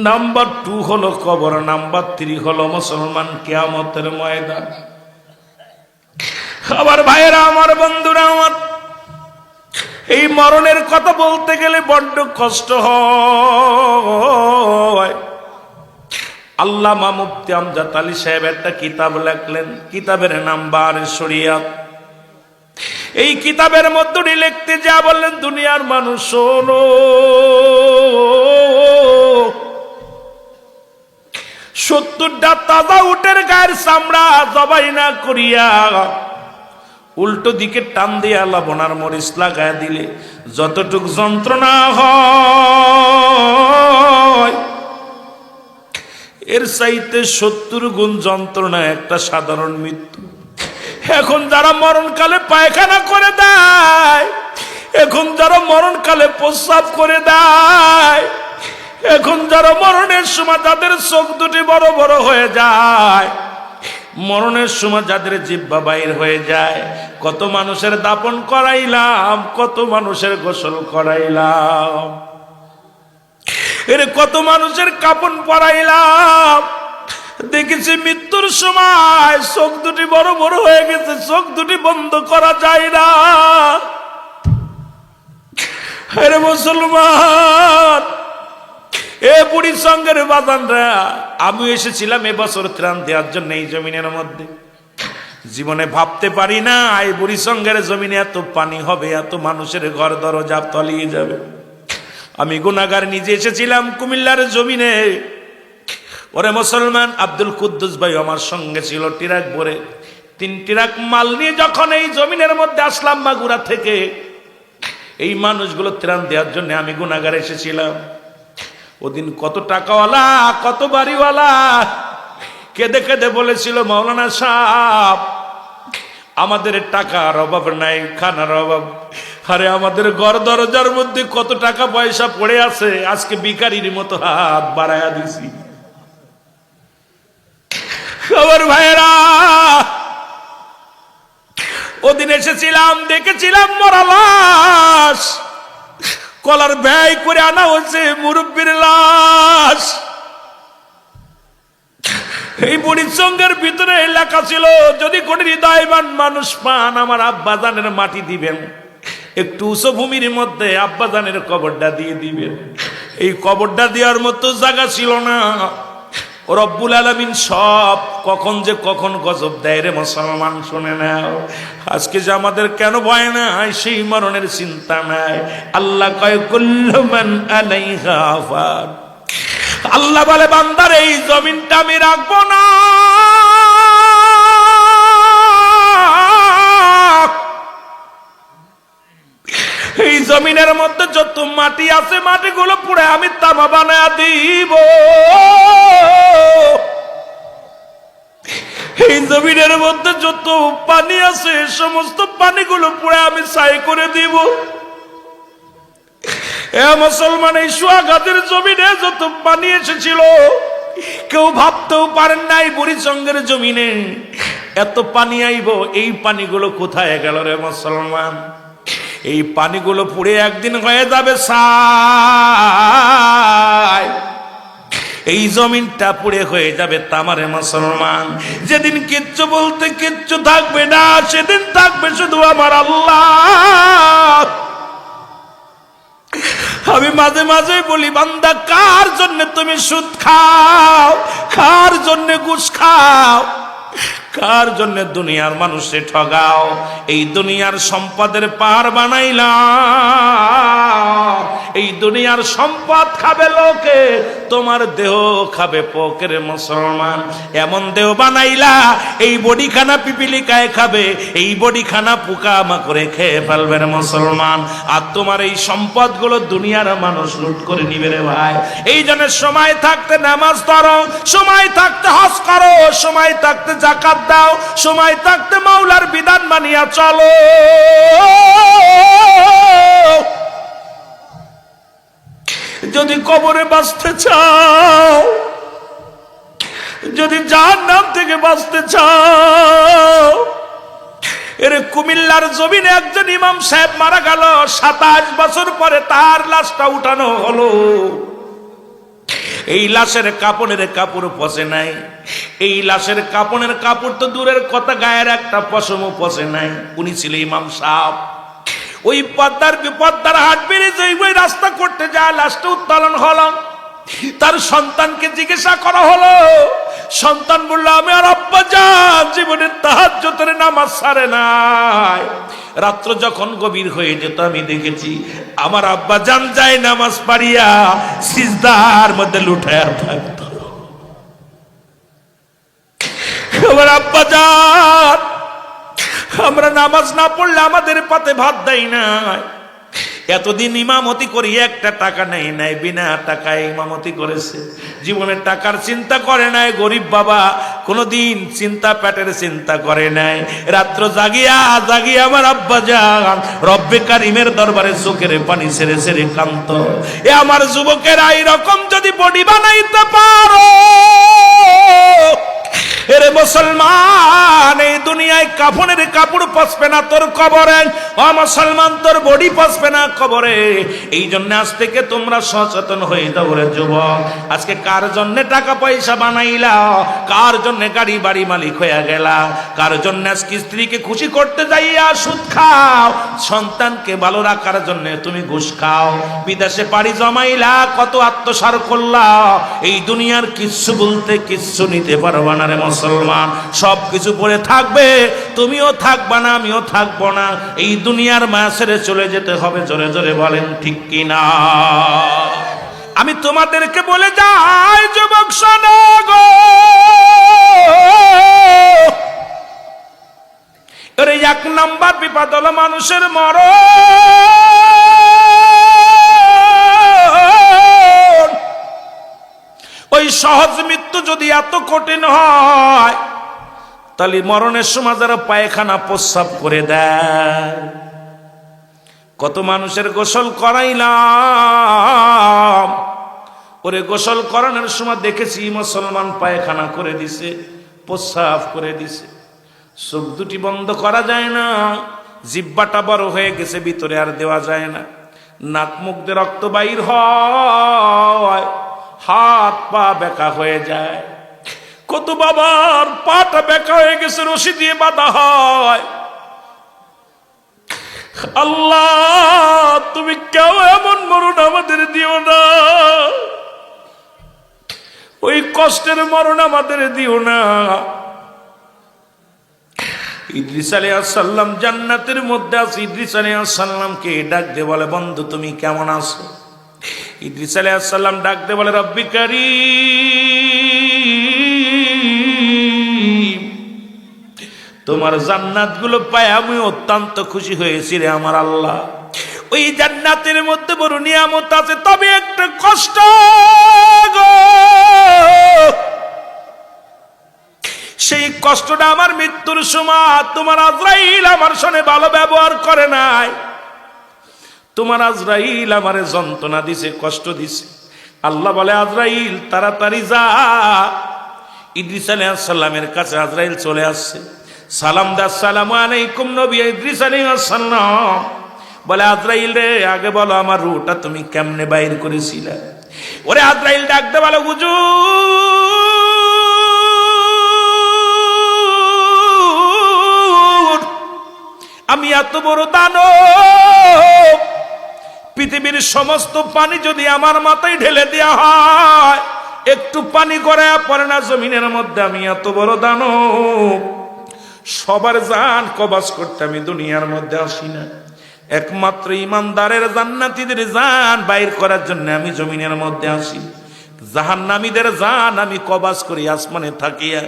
নাম্বার 2 হলো কবর, নাম্বার 3 হলো মুসলমান কিয়ামতের ময়দান। আবার ভাইয়েরা আমার, বন্ধুরা আমার, এই মরণের কথা বলতে গেলে বড্ড কষ্ট হয়। আল্লামা মুফতি আমজাদ আলী সাহেব একটা কিতাব লেখলেন, কিতাবের নাম বারে শরিয়াত। এই কিতাবের মধ্যে লিখতে যা বললেন, দুনিয়ার মানুষ শোনো, 70টা তাজা উটের গায়ের চামড়া জবাই না করিয়া উল্টো দিকে টান দিয়ে লবণার মরিচ লাগায় দিলে যতটুক যন্ত্রণা হয়, এর চাইতে 70 গুণ যন্ত্রণা একটা সাধারণ মৃত্যু। এখন যারা মরণকালে পায়খানা করে দেয়, এখন যারা মরণকালে প্রস্রাব করে দেয়, এখন যারা মরণের সময় যাদের চোখ দুটি বড় বড় হয়ে যায়, মরণের সময় যাদের জিহ্বা বাইর হয়ে যায়, কত মানুষের দাপন করাইলাম, কত মানুষের গোসল করাইলাম, এর কত মানুষের কাপন পরাইলাম। দেখেছি মৃত্যুর সময় চোখ দুটি বড় বড় হয়ে গেছে, চোখ দুটি বন্ধ করা যায় না। আরে মুসলমান, এ বুড়ি সঙ্গের বাজানরা, আমি এসেছিলাম এবছর ত্রাণ দেওয়ার জন্য এই জমিনের মধ্যে। জীবনে ভাবতে পারি না এই বুড়ি সঙ্গের জমিনে এত পানি হবে, এত মানুষের ঘর দরজা তলিয়ে যাবে। আমি গুনাহগার নিজে এসেছিলাম কুমিল্লার জমিনে। ওরে মুসলমান, আব্দুল কুদ্দুস ভাই আমার সঙ্গে ছিল, ট্রাক ভরে 3 ট্রাক মাল নিয়ে যখন এই জমিনের মধ্যে আসলাম মাগুরা থেকে, এই মানুষগুলো ত্রাণ দেওয়ার জন্য আমি গুনাহগার এসেছিলাম। ওদিন কত টাকাওয়ালা, কত বাড়িওয়ালা কেঁদে কেঁদে বলেছিল, মাওলানা সাহেব আমাদের টাকার অভাব নাই, খানার অভাব, আরে আমাদের ঘর দরজার মধ্যে কত টাকা পয়সা পড়ে আছে, আজকে ভিখারির মতো হাত বাড়ায়া দিছি। খবর ভাইরা, ওদিন এসেছিলাম, দেখেছিলাম মরা লাশ, কলার ব্যয় করে আনা হচ্ছে মুরব্বীর লাশ। এই বুড়ির সঙ্গের ভিতরে লেখা ছিল, যদি কোনো হৃদয়বান মানুষ পান আমার আব্বাজানের মাটি দিবেন, একটু উঁচু ভূমির মধ্যে আব্বাজানের কবরটা দিয়ে দিবেন। এই কবরটা দেওয়ার মতো জায়গা ছিল না। রব্বুল আলামিন সব কখন যে কখন গজব দেয় রে মুসলমান, শুনে নাও। আজকে যে আমাদের কেন ভয় নাই, সেই মরণের চিন্তা নাই। আল্লাহ কয় কুল্লু মান আলাইহা ফান, আল্লাহ বলে বান্দার এই জমিনটা আমি রাখবো না। এই জমিনের মধ্যে যত মাটি আছে মাটিগুলো পুড়ে আমি তামা বানায়া দিব। এই জমিনের মধ্যে যত পানি আছে সমস্ত পানিগুলো পুরো আমি ছাই করে দিব। এ মুসলমান, এই সোহাগাতের জমিনে যত পানি এসেছিল কেউ ভাবতেও পারেন নাই বুড়িচঙ্গের জমিনে এত পানি আইব। এই পানিগুলো কোথায় গেল রে মুসলমান? এই পানিগুলো পুড়ে একদিন হয়ে যাবে ছাই, এই জমিনটা পুড়ে হয়ে যাবে তামারে মুসলমান। যেদিন কিচ্ছু বলতে কিচ্ছু থাকবে না, সেদিন থাকবে শুধু আমার আল্লাহ। আমি মাঝে মাঝে বলি, বান্দা কার জন্য তুমি সুদ খাও, কার জন্য ঘুষ খাও, কার জন্য দুনিয়ার মানুষে ঠগাও? এই দুনিয়ার সম্পদের পার বানাইলাম, এই দুনিয়ার সম্পদ খাবে লোকে, তোমার দেহ খাবে পোকের মুসলমান। এমন দেহ বানাইলা এই বডিখানা পিপিলিকায় খাবে, এই বডিখানা পোকা মাকড়ে খেয়ে ফেলবে রে মুসলমান। আর তোমার এই সম্পদগুলো দুনিয়ার মানুষ লুট করে নিবে রে ভাই। এই জন্য সময় থাকতে নামাজ ধরো, সময় থাকতে হজ করো, সময় থাকতে যাকাত দাও, সময় থাকতে মাওলার বিধান মানিয়া চলো। যদি কবরে বাঁচতে চাও, যদি জাহান্নাম থেকে বাঁচতে চাও, এর কুমিল্লার জমিনে একজন ইমাম সাহেব মারা গেল, 27 বছর পরে তার লাশটা উঠানো হলো। এই লাশের কাপড়ের কাপড় পচে নাই, এই লাশের কাপড়ের কাপড় তো দূরের কথা, গায়ের একটা পশমও পচে নাই। উনি ছিল ইমাম সাহেব। ওই পদ্মার হাট বেরিয়ে ওই রাস্তা করতে যায়, লাশটা উত্তোলন হলো। তার সন্তানকে জিজ্ঞাসা করা হলো, সন্তান বলল, আমি আর আব্বা জান জীবনে তাহাজ্জুদের নামাজ ছাড়ে নাই। রাত্র যখন গভীর হয়ে যেত আমি দেখেছি আমার আব্বা জান যায় নামাজ পাড়িয়া সিজদার মধ্যে লুটায়া থাকত। আমার আব্বা জান, আমরা নামাজ না পড়লে আমাদের পাতে ভাত দেয় না। এতদিন ইমামতি করি, একটা টাকা নেই নাই, বিনা টাকায় ইমামতি করেছে, জীবনের টাকার চিন্তা করে নাই। গরিব বাবা কোনদিন চিন্তা, পেটের চিন্তা করে নাই। রাত্র জাগিয়া জাগিয়া আমার আব্বা জান রব্বে কারিমের দরবারে চোখের পানি ছেড়ে ছেড়ে কান্ত। এ আমার যুবকেরা, এইরকম যদি বডি বানাইতে পারো, এরে মুসলমান, এই দুনিয়ায় কাফনের কাপড় পচবে না তোর কবরে। ও মুসলমান, তোর বডি পচবে না কবরে। এই জন্য আজ থেকে তোমরা সচেতন হয়ে যাও রে যুবক। আজকে কার জন্য টাকা পয়সা বানাইলা, কার জন্য গাড়ি বাড়ি মালিক হয়ে গেলা, কার জন্য আজকে স্ত্রীকে খুশি করতে যাইয়া সুদ খাও, সন্তানকে ভালো রাখার জন্য তুমি ঘুষ খাও, বিদেশে পাড়ি জমাইলা, কত আত্মসার করলা। এই দুনিয়ার কিচ্ছু বলতে কিচ্ছু নিতে পারবা না রে মুসলমান। সব কিছু পড়ে থাকবে, তুমিও থাকবা না, আমিও থাকবো না। এই দুনিয়ার মায়া ছেড়ে চলে যেতে হবে। জোরে জোরে বলেন ঠিক কিনা? আমি তোমাদেরকে বলে যাই যুবক, শোনো গো, আরে 1 নাম্বার বিপদ হলো মানুষের মরণ। ওই সহজ মৃত্যু যদি এত কঠিন হয়, তাহলে মরণের সময় যারা পায়খানা প্রস্রাব করে দেয়, কত মানুষের গোসল করাইলাম, ওরে গোসল করানোর সময় দেখেছি মুসলমান পায়খানা করে দিছে, প্রস্রাব করে দিছে। চোখ দুটি বন্ধ করা যায় না, জিহ্বাটা বড় হয়ে গেছে, ভিতরে আর দেওয়া যায় না, নাক মুখ দিয়ে রক্ত বাইর হয়, হাত পা বেঁকা হয়ে যায়। কত বাবার পাটা বেঁকা হয়ে গেছে, রশি দিয়ে বাঁধা হয়। আল্লাহ, তুমি কেউ এমন মরণ আমাদের দিও না, ওই কষ্টের মরণ আমাদের দিও না। ইদ্রিস আলাইহিস সালাম জান্নাতের মধ্যে আছে। ইদ্রিস আলাইহিস সালামকে ডাক দিয়ে বলে, বন্ধু তুমি কেমন আছো? ইদ্রিস আলাইহিস সালাম ডাক দিয়ে বলে, রব্বি কারীম, তোমার জান্নাত গুলো পায় আমি অত্যন্ত খুশি হয়েছি রে আমার আল্লাহ। ওই জান্নাতের মধ্যে বড় নিয়ামত আছে, তবে একটা কষ্ট গো, সেই কষ্টটা আমার মৃত্যুর সময় তোমার আজরাইল আমার সঙ্গে ভালো ব্যবহার করে নাই। তোমার আজরাইল আমারে যন্ত্রণা দিছে, কষ্ট দিছে। আল্লাহ বলে আজরাইল তাড়াতাড়ি যা। ইদ্রিস আলাইহিস সালামের কাছে আজরাইল চলে আসছে, সালাম দা, আসসালামু আলাইকুম নবী ইদ্রিস আলাইহিস সালাম। বলে আজরাইল রে, আগে বলো আমার রূহটা তুমি কেমনে বাইর করেছিলে? ওরে আজরাইল ডাকতে বলো, হুজুর আমি এত বড় দানব, পৃথিবীর সমস্ত পানি যদি আমার মাথায় ঢেলে দেওয়া হয় একটু পানি গড়ায়া পড়ে না জমিনের মধ্যে। আমি এত বড় দানব, সবার জান কবজ করতে আমি দুনিয়ার মধ্যে আসি না, একমাত্র ইমানদারের জান্নাতীদের জান বাইর করার জন্য আমি জমিনের মধ্যে আসি। জাহান্নামীদের জান আমি কবজ করি আসমানে থাকিয়া।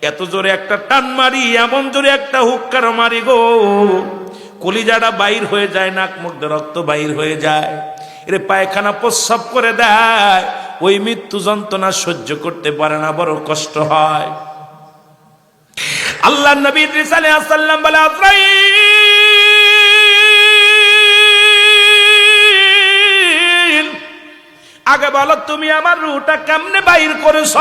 এত জোরে একটা টান মারি, এমন জোরে একটা হুক্কার মারি গো, কলিজাটা বাইর হয়ে যায়, নাক মুখ দিয়ে রক্ত বাইর হয়ে যায়, এর পায়খানা প্রস্রাব করে দেয়। ওই মৃত্যু যন্ত্রণা সহ্য করতে পারে না, বড় কষ্ট হয়। আল্লাহ নবী ইদ্রিস আলাইহিস সালাম বলে আজরাইল আগে বলো তুমি আমার রূহটা কেমনে বাইর করেছ?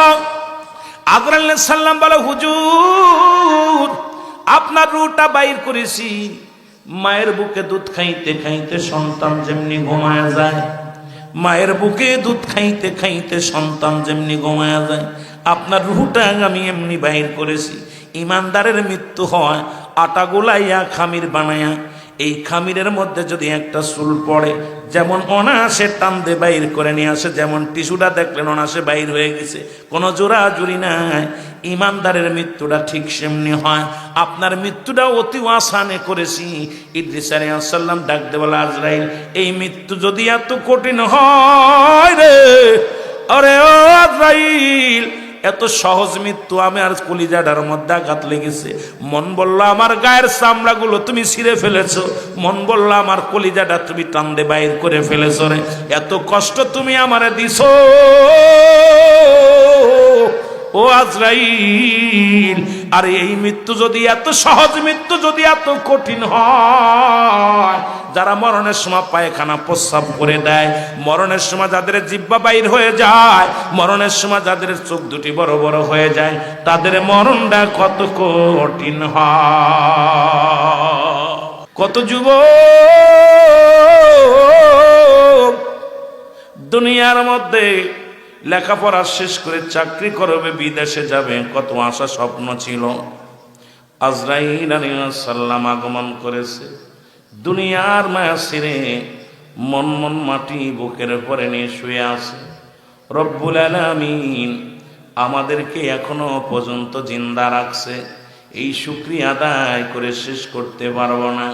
আজরাইল আলাইহিস সালাম বলে হুজুর আপনার রূহটা বাইর করেছি মায়ের বুকে দুধ খাইতে খাইতে সন্তান যেমনি ঘুমায়া যায়, মায়ের বুকে দুধ খাইতে খাইতে সন্তান যেমনি ঘুমায়া যায়, আপনার রূহটা আমি এমনি বাইর করেছি। ইমানদারের মৃত্যু হয় আটা গোলাইয়া খামির বানায়া, এই খামিরের মধ্যে যদি একটা চুল পড়ে যেমন অনায়াসে টান দিয়ে বাইর করে নিয়ে আসে, যেমন টিস্যুটা দেখলেন অনায়াসে বাইর হয়ে গেছে, কোনো জোড়াজুড়ি নাই। ইমানদারের মৃত্যুটা ঠিক সেমনি হয়। আপনার মৃত্যুটা অতি আসানে করেছি। ইদ্রিস আলাইহিস সালাম ডাক দে বলে আজরাইল এই মৃত্যু যদি এত কঠিন হয় রে, আরে ও আজরাইল এত সহজ মৃত্যু, আমি আর কলিজাটার মধ্যে আঘাত লেগেছে। মন বলল আমার গায়ের চামড়াগুলো তুমি ছিঁড়ে ফেলেছো, মন বলল আমার কলিজাটা তুমি টান দিয়ে বাইর করে ফেলেছো রে, এত কষ্ট তুমি আমারে দিছো ও আজরাইল। আর এই মৃত্যু যদি এত সহজ, মৃত্যু যদি এত কঠিন হয়, যারা মরণের সময় পায়খানা প্রস্রাব করে দেয়, মরণের সময় যাদের জিহ্বা বাইর হয়ে যায়, মরণের সময় যাদের চোখ দুটি বড় বড় হয়ে যায়, তাদের মরণটা কত কঠিন হয়। কত যুবক দুনিয়ার মধ্যে লেখাপড়া শেষ করে চাকরি করবে, বিদেশে যাবে, কত আশা স্বপ্ন ছিল। আজরাইল আলাইহিস সালাম আগমন করেছে, দুনিয়ার মায়া ছেড়ে মন মন মাটি বুকের উপরে নিয়ে শুয়ে আছে। রব্বুল আলামিন আমাদেরকে এখনো পর্যন্ত জিন্দা রাখছে, এই শুকরিয়া আদায় করে শেষ করতে পারবো না।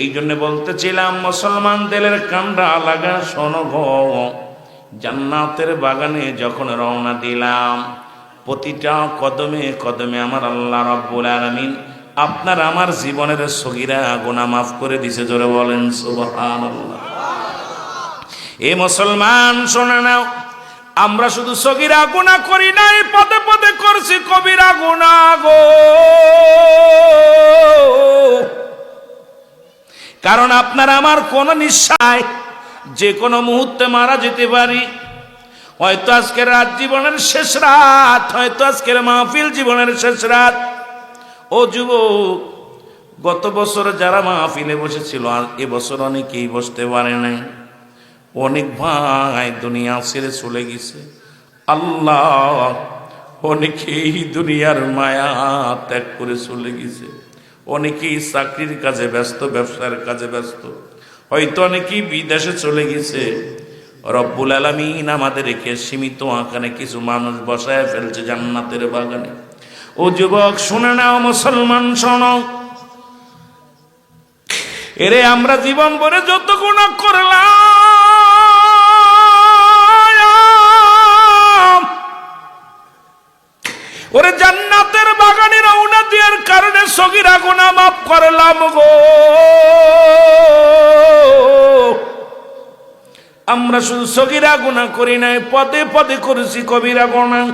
এই জন্য বলতেছিলাম মুসলমান দিলের কান্ডা লাগা শোনো গো, জান্নাতের বাগানে যখন রওনা দিলাম, প্রতিটা কদমে কদমে আমার আল্লাহ রাব্বুল আলামিন আপনার আমার জীবনের সগীরা গুনাহ মাফ করে দিছে। জোরে বলেন সুবহানাল্লাহ। এ মুসলমান শোনে নাও, আমরা শুধু সগীরা গুনাহ করি নাই, পদে পদে করছি কবিরা গুনাহ গো। কারণ আপনার আমার কোন নিশ্চয় যে কোনো মুহূর্তে মারা যেতে পারি। হয়তো আজকের রাত জীবনের শেষ রাত, হয়তো আজকের মাহফিল জীবনের শেষ রাত। ও যুবক, গত বছর যারা মাহফিলে বসেছিল আর এবছর অনেকেই বসতে পারে নাই। অনেক ভাই দুনিয়া ছেড়ে চলে গেছে। আল্লাহ, অনেকেই দুনিয়ার মায়া ত্যাগ করে চলে গেছে, অনেকেই চাকরির কাজে ব্যস্ত, ব্যবসার কাজে ব্যস্ত, হয়তো অনেকেই বিদেশে চলে গেছে। রব্বুল আলামিন আমাদেরকে সীমিত আকারে কিছু মানুষ বসায় ফেলছে জান্নাতের বাগানে। ও যুবক শুনে নাও, মুসলমান শোনো, এরে আমরা জীবন ভরে যত গুনাহ করলাম, ওরে জান্নাতের বাগানে রওনা দেওয়ার কারণে সগীরা গুনাহ মাফ করলাম গো। আমরা শুধু সগীরা গুনাহ করি নাই, পদে পদে করেছি কবিরা গুনাহ।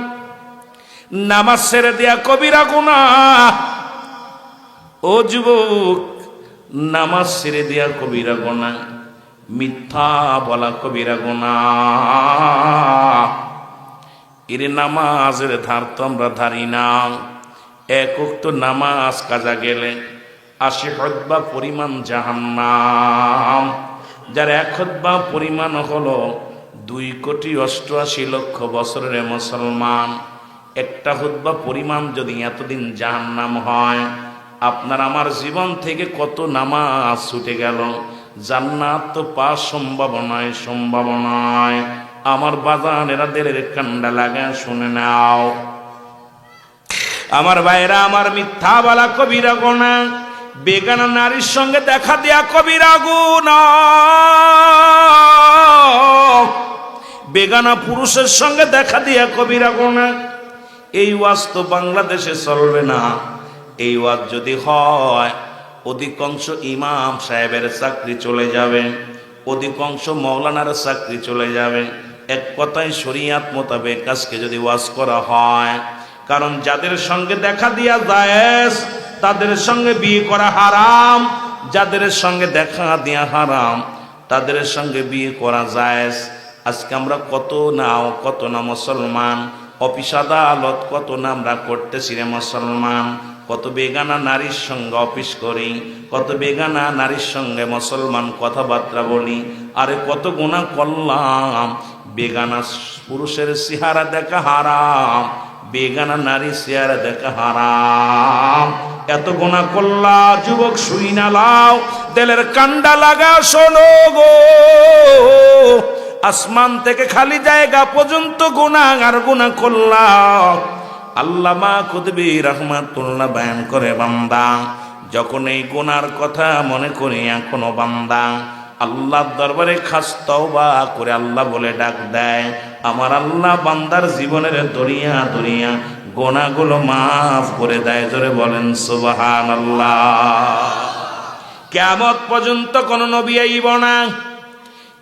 নামাজ ছেড়ে দেয়া কবিরা গুনাহ। ও যুবক, নামাজ ছেড়ে দেয়া কবিরা গুনাহ, মিথ্যা বলা কবিরা গুনাহ। এর নামাজের ধার তো আমরা ধারি না। এক ওয়াক্ত নামাজ কাজা গেলে ৮০ খুতবা পরিমাণ জাহান্নাম। যার এক খুতবা পরিমাণ হলো ২,৮৮,০০,০০০ বছরের মুসলমান। একটা খুতবা পরিমাণ যদি এতদিন জাহান্নাম হয়, আপনার আমার জীবন থেকে কত নামাজ ছুটে গেল। জান্নাত তো পাওয়া সম্ভব নয়, সম্ভব নয়। আমার বাজানেরা দেলের কান্ডা লাগা শুনে নাও। আমার ভাইরা, আমার মিথ্যা বলা কবিরা গুনাহ, বেগানা নারীর সঙ্গে দেখা দেয়া কবিরা গুনাহ, বেগানা পুরুষের সঙ্গে দেখা দেয়া কবিরা গুনাহ। এই ওয়াজ তো বাংলাদেশে চলবে না। এই ওয়াজ যদি হয়, অধিকাংশ ইমাম সাহেবের চাকরি চলে যাবে, অধিকাংশ মৌলানার চাকরি চলে যাবে। এক কথায় শরিয়াত মোতাবেক আজকে যদি ওয়াজ করা হয়, কারণ যাদের সঙ্গে দেখা দিয়া জায়েজ তাদের সঙ্গে বিয়ে করা হারাম, যাদের সঙ্গে দেখা দিয়া হারাম তাদের সঙ্গে বিয়ে করা জায়েজ। আজকে আমরা কত না মুসলমান, অফিস আদালত কত না আমরা করতেছি রে মুসলমান। কত বেগানা নারীর সঙ্গে অফিস করি, কত বেগানা নারীর সঙ্গে মুসলমান কথাবার্তা বলি। আরে কত গুনাহ করলাম। বেগানা পুরুষের চেহারা দেখা হারাম, বেগানা নারী চেহারা দেখা হারাম। এত গুনাহ করলা যুবক, শুই না লাও, দিলের কান্ডা লাগা শোনো গো। আসমান থেকে খালি জায়গা পর্যন্ত গুনাহ আর গুনাহ করলা। আল্লামা কুতুবী রাহমাতুল্লাহ বয়ান করে, বান্দা যখন এই গুনার কথা মনে করি, এখনো বান্দা আল্লাহর দরবারে খাস তওবা করে আল্লাহ বলে ডাক দেয়। আমার আল্লাহ বান্দার জীবনের দরিয়া দরিয়া গুনাহগুলো মাফ করে দেয়। জোরে বলেন সুবহানাল্লাহ। কিয়ামত পর্যন্ত কোন নবী আইব না,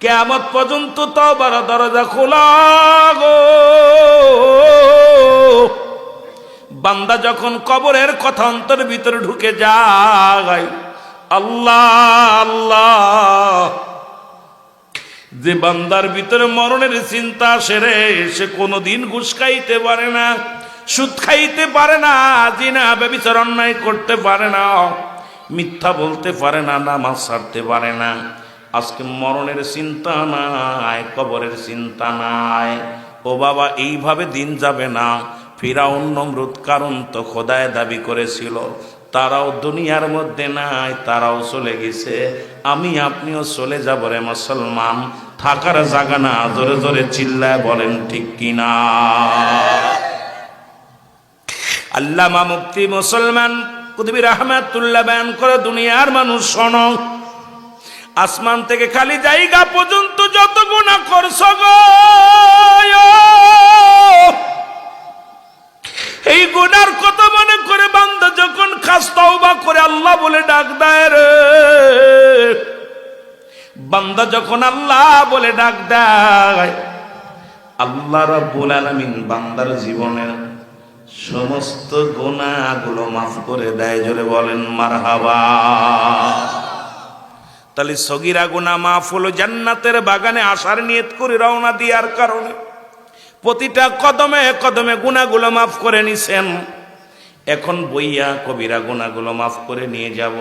কিয়ামত পর্যন্ত তওবার দরজা খোলা গো। বান্দা যখন কবরের কথা অন্তর ভিতরে ঢুকে যায়, আল্লাহ আল্লাহ, যে বান্দার ভিতরে মরণের চিন্তা সেরে, সে কোনোদিন ঘুষ খাইতে পারে না, সুদ খাইতে পারে না, জিনা ব্যভিচার অন্যায় করতে পারে না, মিথ্যা বলতে পারে না, নামাজ ছাড়তে পারে না। আজকে মরণের চিন্তা নাই, কবরের চিন্তা নাই। ও বাবা, এইভাবে দিন যাবে না। ফিরাউন নমরুদ কারণ তো খোদায় দাবি করেছিল, তারাও দুনিয়ার মধ্যে নাই, তারাও চলে গেছে। আমি আপনিও চলে যাব রে মুসলমান, থাকার জায়গা না। জোরে জোরে চিল্লায় বলেন ঠিক কিনা। আল্লামা মুফতি মুসলমান কুতুবী রাহমাতুল্লাহ বয়ান করে, দুনিয়ার মানুষ শোনো, আসমান থেকে খালি জায়গা পর্যন্ত যত গুনাহ করছো গো, এই গুনার কথা মনে করে বান্দা যখন খাস তওবা করে আল্লাহ বলে ডাক দেয় রে, বান্দা যখন আল্লাহ বলে ডাক দেয়, আল্লাহ রাব্বুল আলামিন বান্দার জীবনের সমস্ত গুনাহগুলো মাফ করে দেয়। জোরে বলেন মারহাবা। তাহলে সগীরা গুনাহ মাফ হলো জান্নাতের বাগানে আসার নিয়ত করে রওনা দেওয়ার কারণে। প্রতিটা কদমে কদমে গুনাহগুলো মাফ করে নিছেন। এখন বইয়া কবিরা গুনাহগুলো মাফ করে নিয়ে যাব।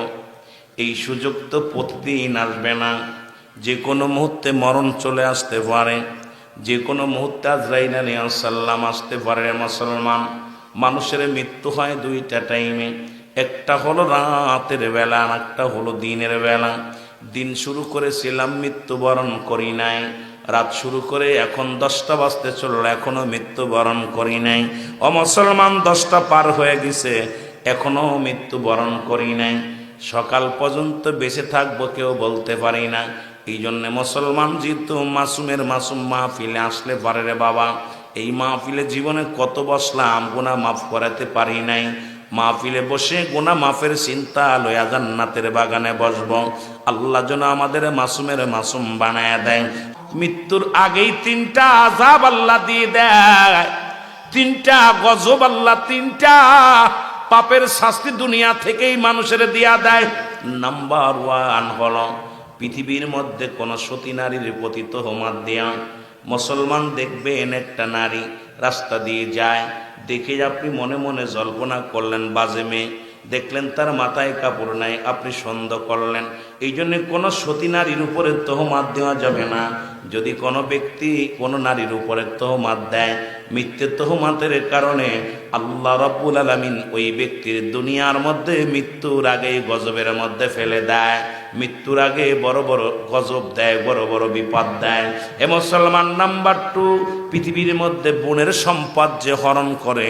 এই সুযোগ তো প্রতিদিন আসবে না, যে কোনো মুহূর্তে মরণ চলে আসতে পারে, যে কোনো মুহূর্তে আজরাইল আলাইহিস সালাম আসতে পারে। মুসলমান মানুষের মৃত্যু হয় দুইটা টাইমে, একটা হলো রাতের বেলা, আর একটা হলো দিনের বেলা। দিন শুরু করেছিলাম, মৃত্যুবরণ করি নাই। রাত শুরু করে এখন 10টা বাজতে চলল, এখনো মৃত্যুবরণ করি নাই। ও মুসলমান, 10টা পার হয়ে গেছে, এখনো মৃত্যুবরণ করি নাই। সকাল পর্যন্ত বেঁচে থাকবো কেউ বলতে পারি না। এই জন্যে মুসলমান যেহেতু মাসুমের মাসুম মাহফিলে আসলে পারে রে বাবা। এই মাহফিলে জীবনে কত বসলাম, গুনাহ মাফ করাতে পারি নাই। মাহফিলে বসে গুনাহ মাফের চিন্তা লয়া জান্নাতের বাগানে বসব। আল্লাহ যেন আমাদের মাসুমের মাসুম বানায় দেয়। মৃত্যুর আগেই 3টা আযাব আল্লাহ দিয়ে দেয়। তিনটা গজব আল্লাহ, তিনটা পাপের শাস্তি দুনিয়া থেকেই মানুষের দিয়া দেয়। নাম্বার 1 হলো পৃথিবীর মধ্যে কোন সতী নারীর প্রতি তোহমত দেয়া। মুসলমান দেখবেন একটা নারী রাস্তা দিয়ে যায়, দেখে আপনি মনে মনে জল্পনা করলেন বাজে মেয়ে, দেখলেন তার মাথায় কাপড় নাই, আপনি সন্দেহ করলেন। এই জন্য কোনো সতী নারীর উপরে তোহমত দেওয়া যাবে না। যদি কোনো ব্যক্তি কোনো নারীর উপরে তোহমত দেয়, মিথ্যে তোহমতের কারণে আল্লাহ রাব্বুল আলামিন ওই ব্যক্তির দুনিয়ার মধ্যে মৃত্যুর আগে গজবের মধ্যে ফেলে দেয়। মৃত্যুর আগে বড় বড় গজব দেয়, বড় বড় বিপদ দেয়। এ মুসলমান, নাম্বার 2, পৃথিবীর মধ্যে বোনের সম্পদ যে হরণ করে,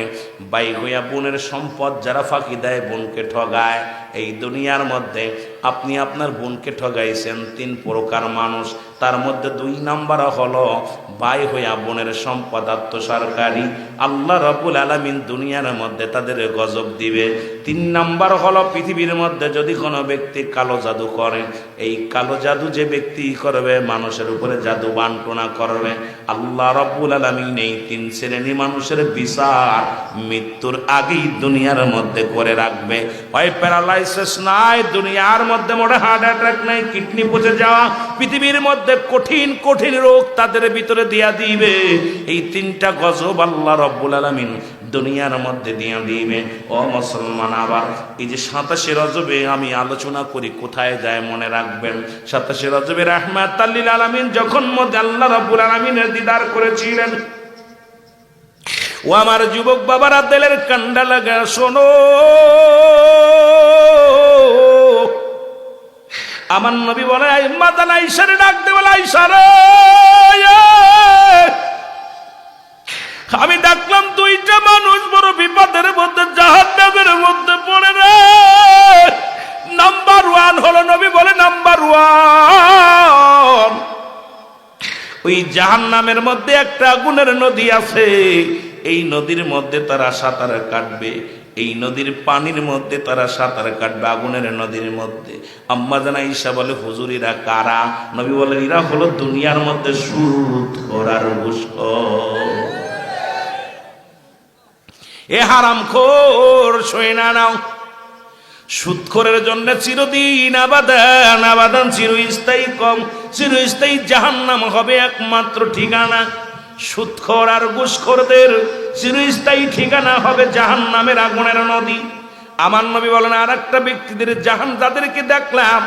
বাই হইয়া বোনের সম্পদ যারা ফাঁকি দেয়, বোনকে ঠগায়। এই দুনিয়ার মধ্যে আপনি আপনার বোনকে ঠগাইছেন 3 প্রকার মানুষ। তার মধ্যে 2 নাম্বার হলো ভাই হইয়া বোনের সম্পদ আত্মসারকারী। আল্লাহ রাব্বুল আলামিন দুনিয়ার মধ্যে তাদের গজব দিবে। 3 নাম্বার হলো পৃথিবীর মধ্যে যদি কোনো ব্যক্তি কালো জাদু করে, এই কালো জাদু যে ব্যক্তি করবে, মানুষের উপরে জাদু বান্টনা করবে, আল্লাহ রাব্বুল আলামিন এই 3 শ্রেণী মানুষের বিচার মৃত্যুর আগেই দুনিয়ার মধ্যে করে রাখবে। হয় প্যারালাইসিস নাই দুনিয়ার মধ্যে, মোটে হার্ট অ্যাটাক নাই, কিডনি পচে যাওয়া, পৃথিবীর মধ্যে কঠিন কঠিন রোগ তাদের ভিতরে দিয়া দিবে। এই 3টা গজব আল্লাহ রাব্বুল আলামিন দুনিয়ার মধ্যে দিয়া দিবে। ও মুসলমান, আবার এই যে 27 রজবে আমি আলোচনা করি, কোথায় যায় মনে রাখবেন। 27 রজবে রাহমাতাল লিল আলামিন যখন মধ্যে আল্লাহ রাব্বুল আলামিনের দিদার করেছিলেন, ও আমার যুবক বাবারা, দিলের কান্ডা লাগা শোনো। আমার নবী বলে, মাদান আয়েশারে ডাক দে, বলে আয়েশা রে, আমি ডাকলাম 2টা মানুষ বড় বিপদের মধ্যে, জাহান্নামের মধ্যে পড়ে রে। নাম্বার 1 হলো, নবী বলে নাম্বার 1, ওই জাহান্নামের মধ্যে একটা আগুনের নদী আছে। এই নদীর মধ্যে তারা সাঁতার কাটবে, এই নদীর পানির মধ্যে তারা সাঁতার কাটবে, আগুনের নদীর মধ্যে। আম্মা জান আয়েশা বলে, হুজুর এরা কারা? নবী বলেন, এরা হলো দুনিয়ার মধ্যে সুদখোর আর ঘুষখোর। এ হারামখোর, সয়ে না নাও। সুদখোরের জন্য চিরদিন আবাদান আবাদান, চিরস্থায়ী কম, চিরস্থায়ী জাহান্নাম হবে একমাত্র ঠিকানা। সুদখোর আর ঘুষখোরদের চিরস্থায়ী ঠিকানা হবে জাহান্নামের আগুনের নদী। আমার নবী বলেন, আর একটা ব্যক্তিদের যাদেরকে দেখলাম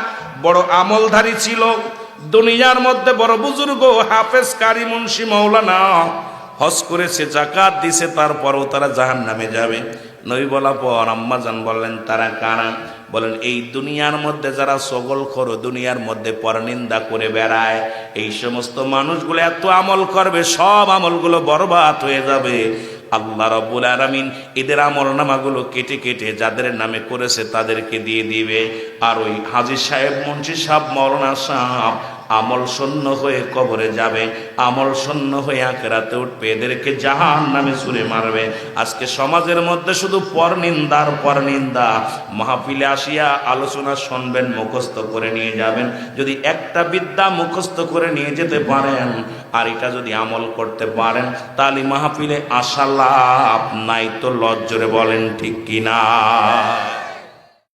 বড় আমলধারী ছিল, দুনিয়ার মধ্যে বড় বুজুর্গ, হাফেজ, কারি, মুন্সি, মাওলানা, হজ করেছে, যাকাত দিছে, তারপরও তারা জাহান্নামে যাবে। নবী বলার পর আম্মা জান বললেন, তারা কারা? বলেন, এই দুনিয়ার মধ্যে যারা সগলখোর, দুনিয়ার মধ্যে পরনিন্দা করে বেড়ায়, এই সমস্ত মানুষগুলো এত আমল করবে, সব আমলগুলো বরবাদ হয়ে যাবে। আল্লাহ রাব্বুল আলামিন এদের আমল নামাগুলো কেটে কেটে যাদের নামে করেছে তাদেরকে দিয়ে দিবে। আর ওই হাজী সাহেব, মুন্সি সাহেব, মাওলানা সাহেব আমল শূন্য হয়ে কবরে যাবে, আমল শূন্য হয়ে আখিরাতে উঠবে, এদেরকে জাহান্নামে ছুঁড়ে মারবে। আজকে সমাজের মধ্যে শুধু পরনিন্দার পরনিন্দা। মাহফিলে আসিয়া আলোচনা শুনবেন, মুখস্থ করে নিয়ে যাবেন। যদি একটা বিদ্যা মুখস্থ করে নিয়ে যেতে পারেন আর এটা যদি আমল করতে পারেন, তাহলে মাহফিলে আসা লাভ নাই তো লজ্জরে বলেন ঠিক কিনা?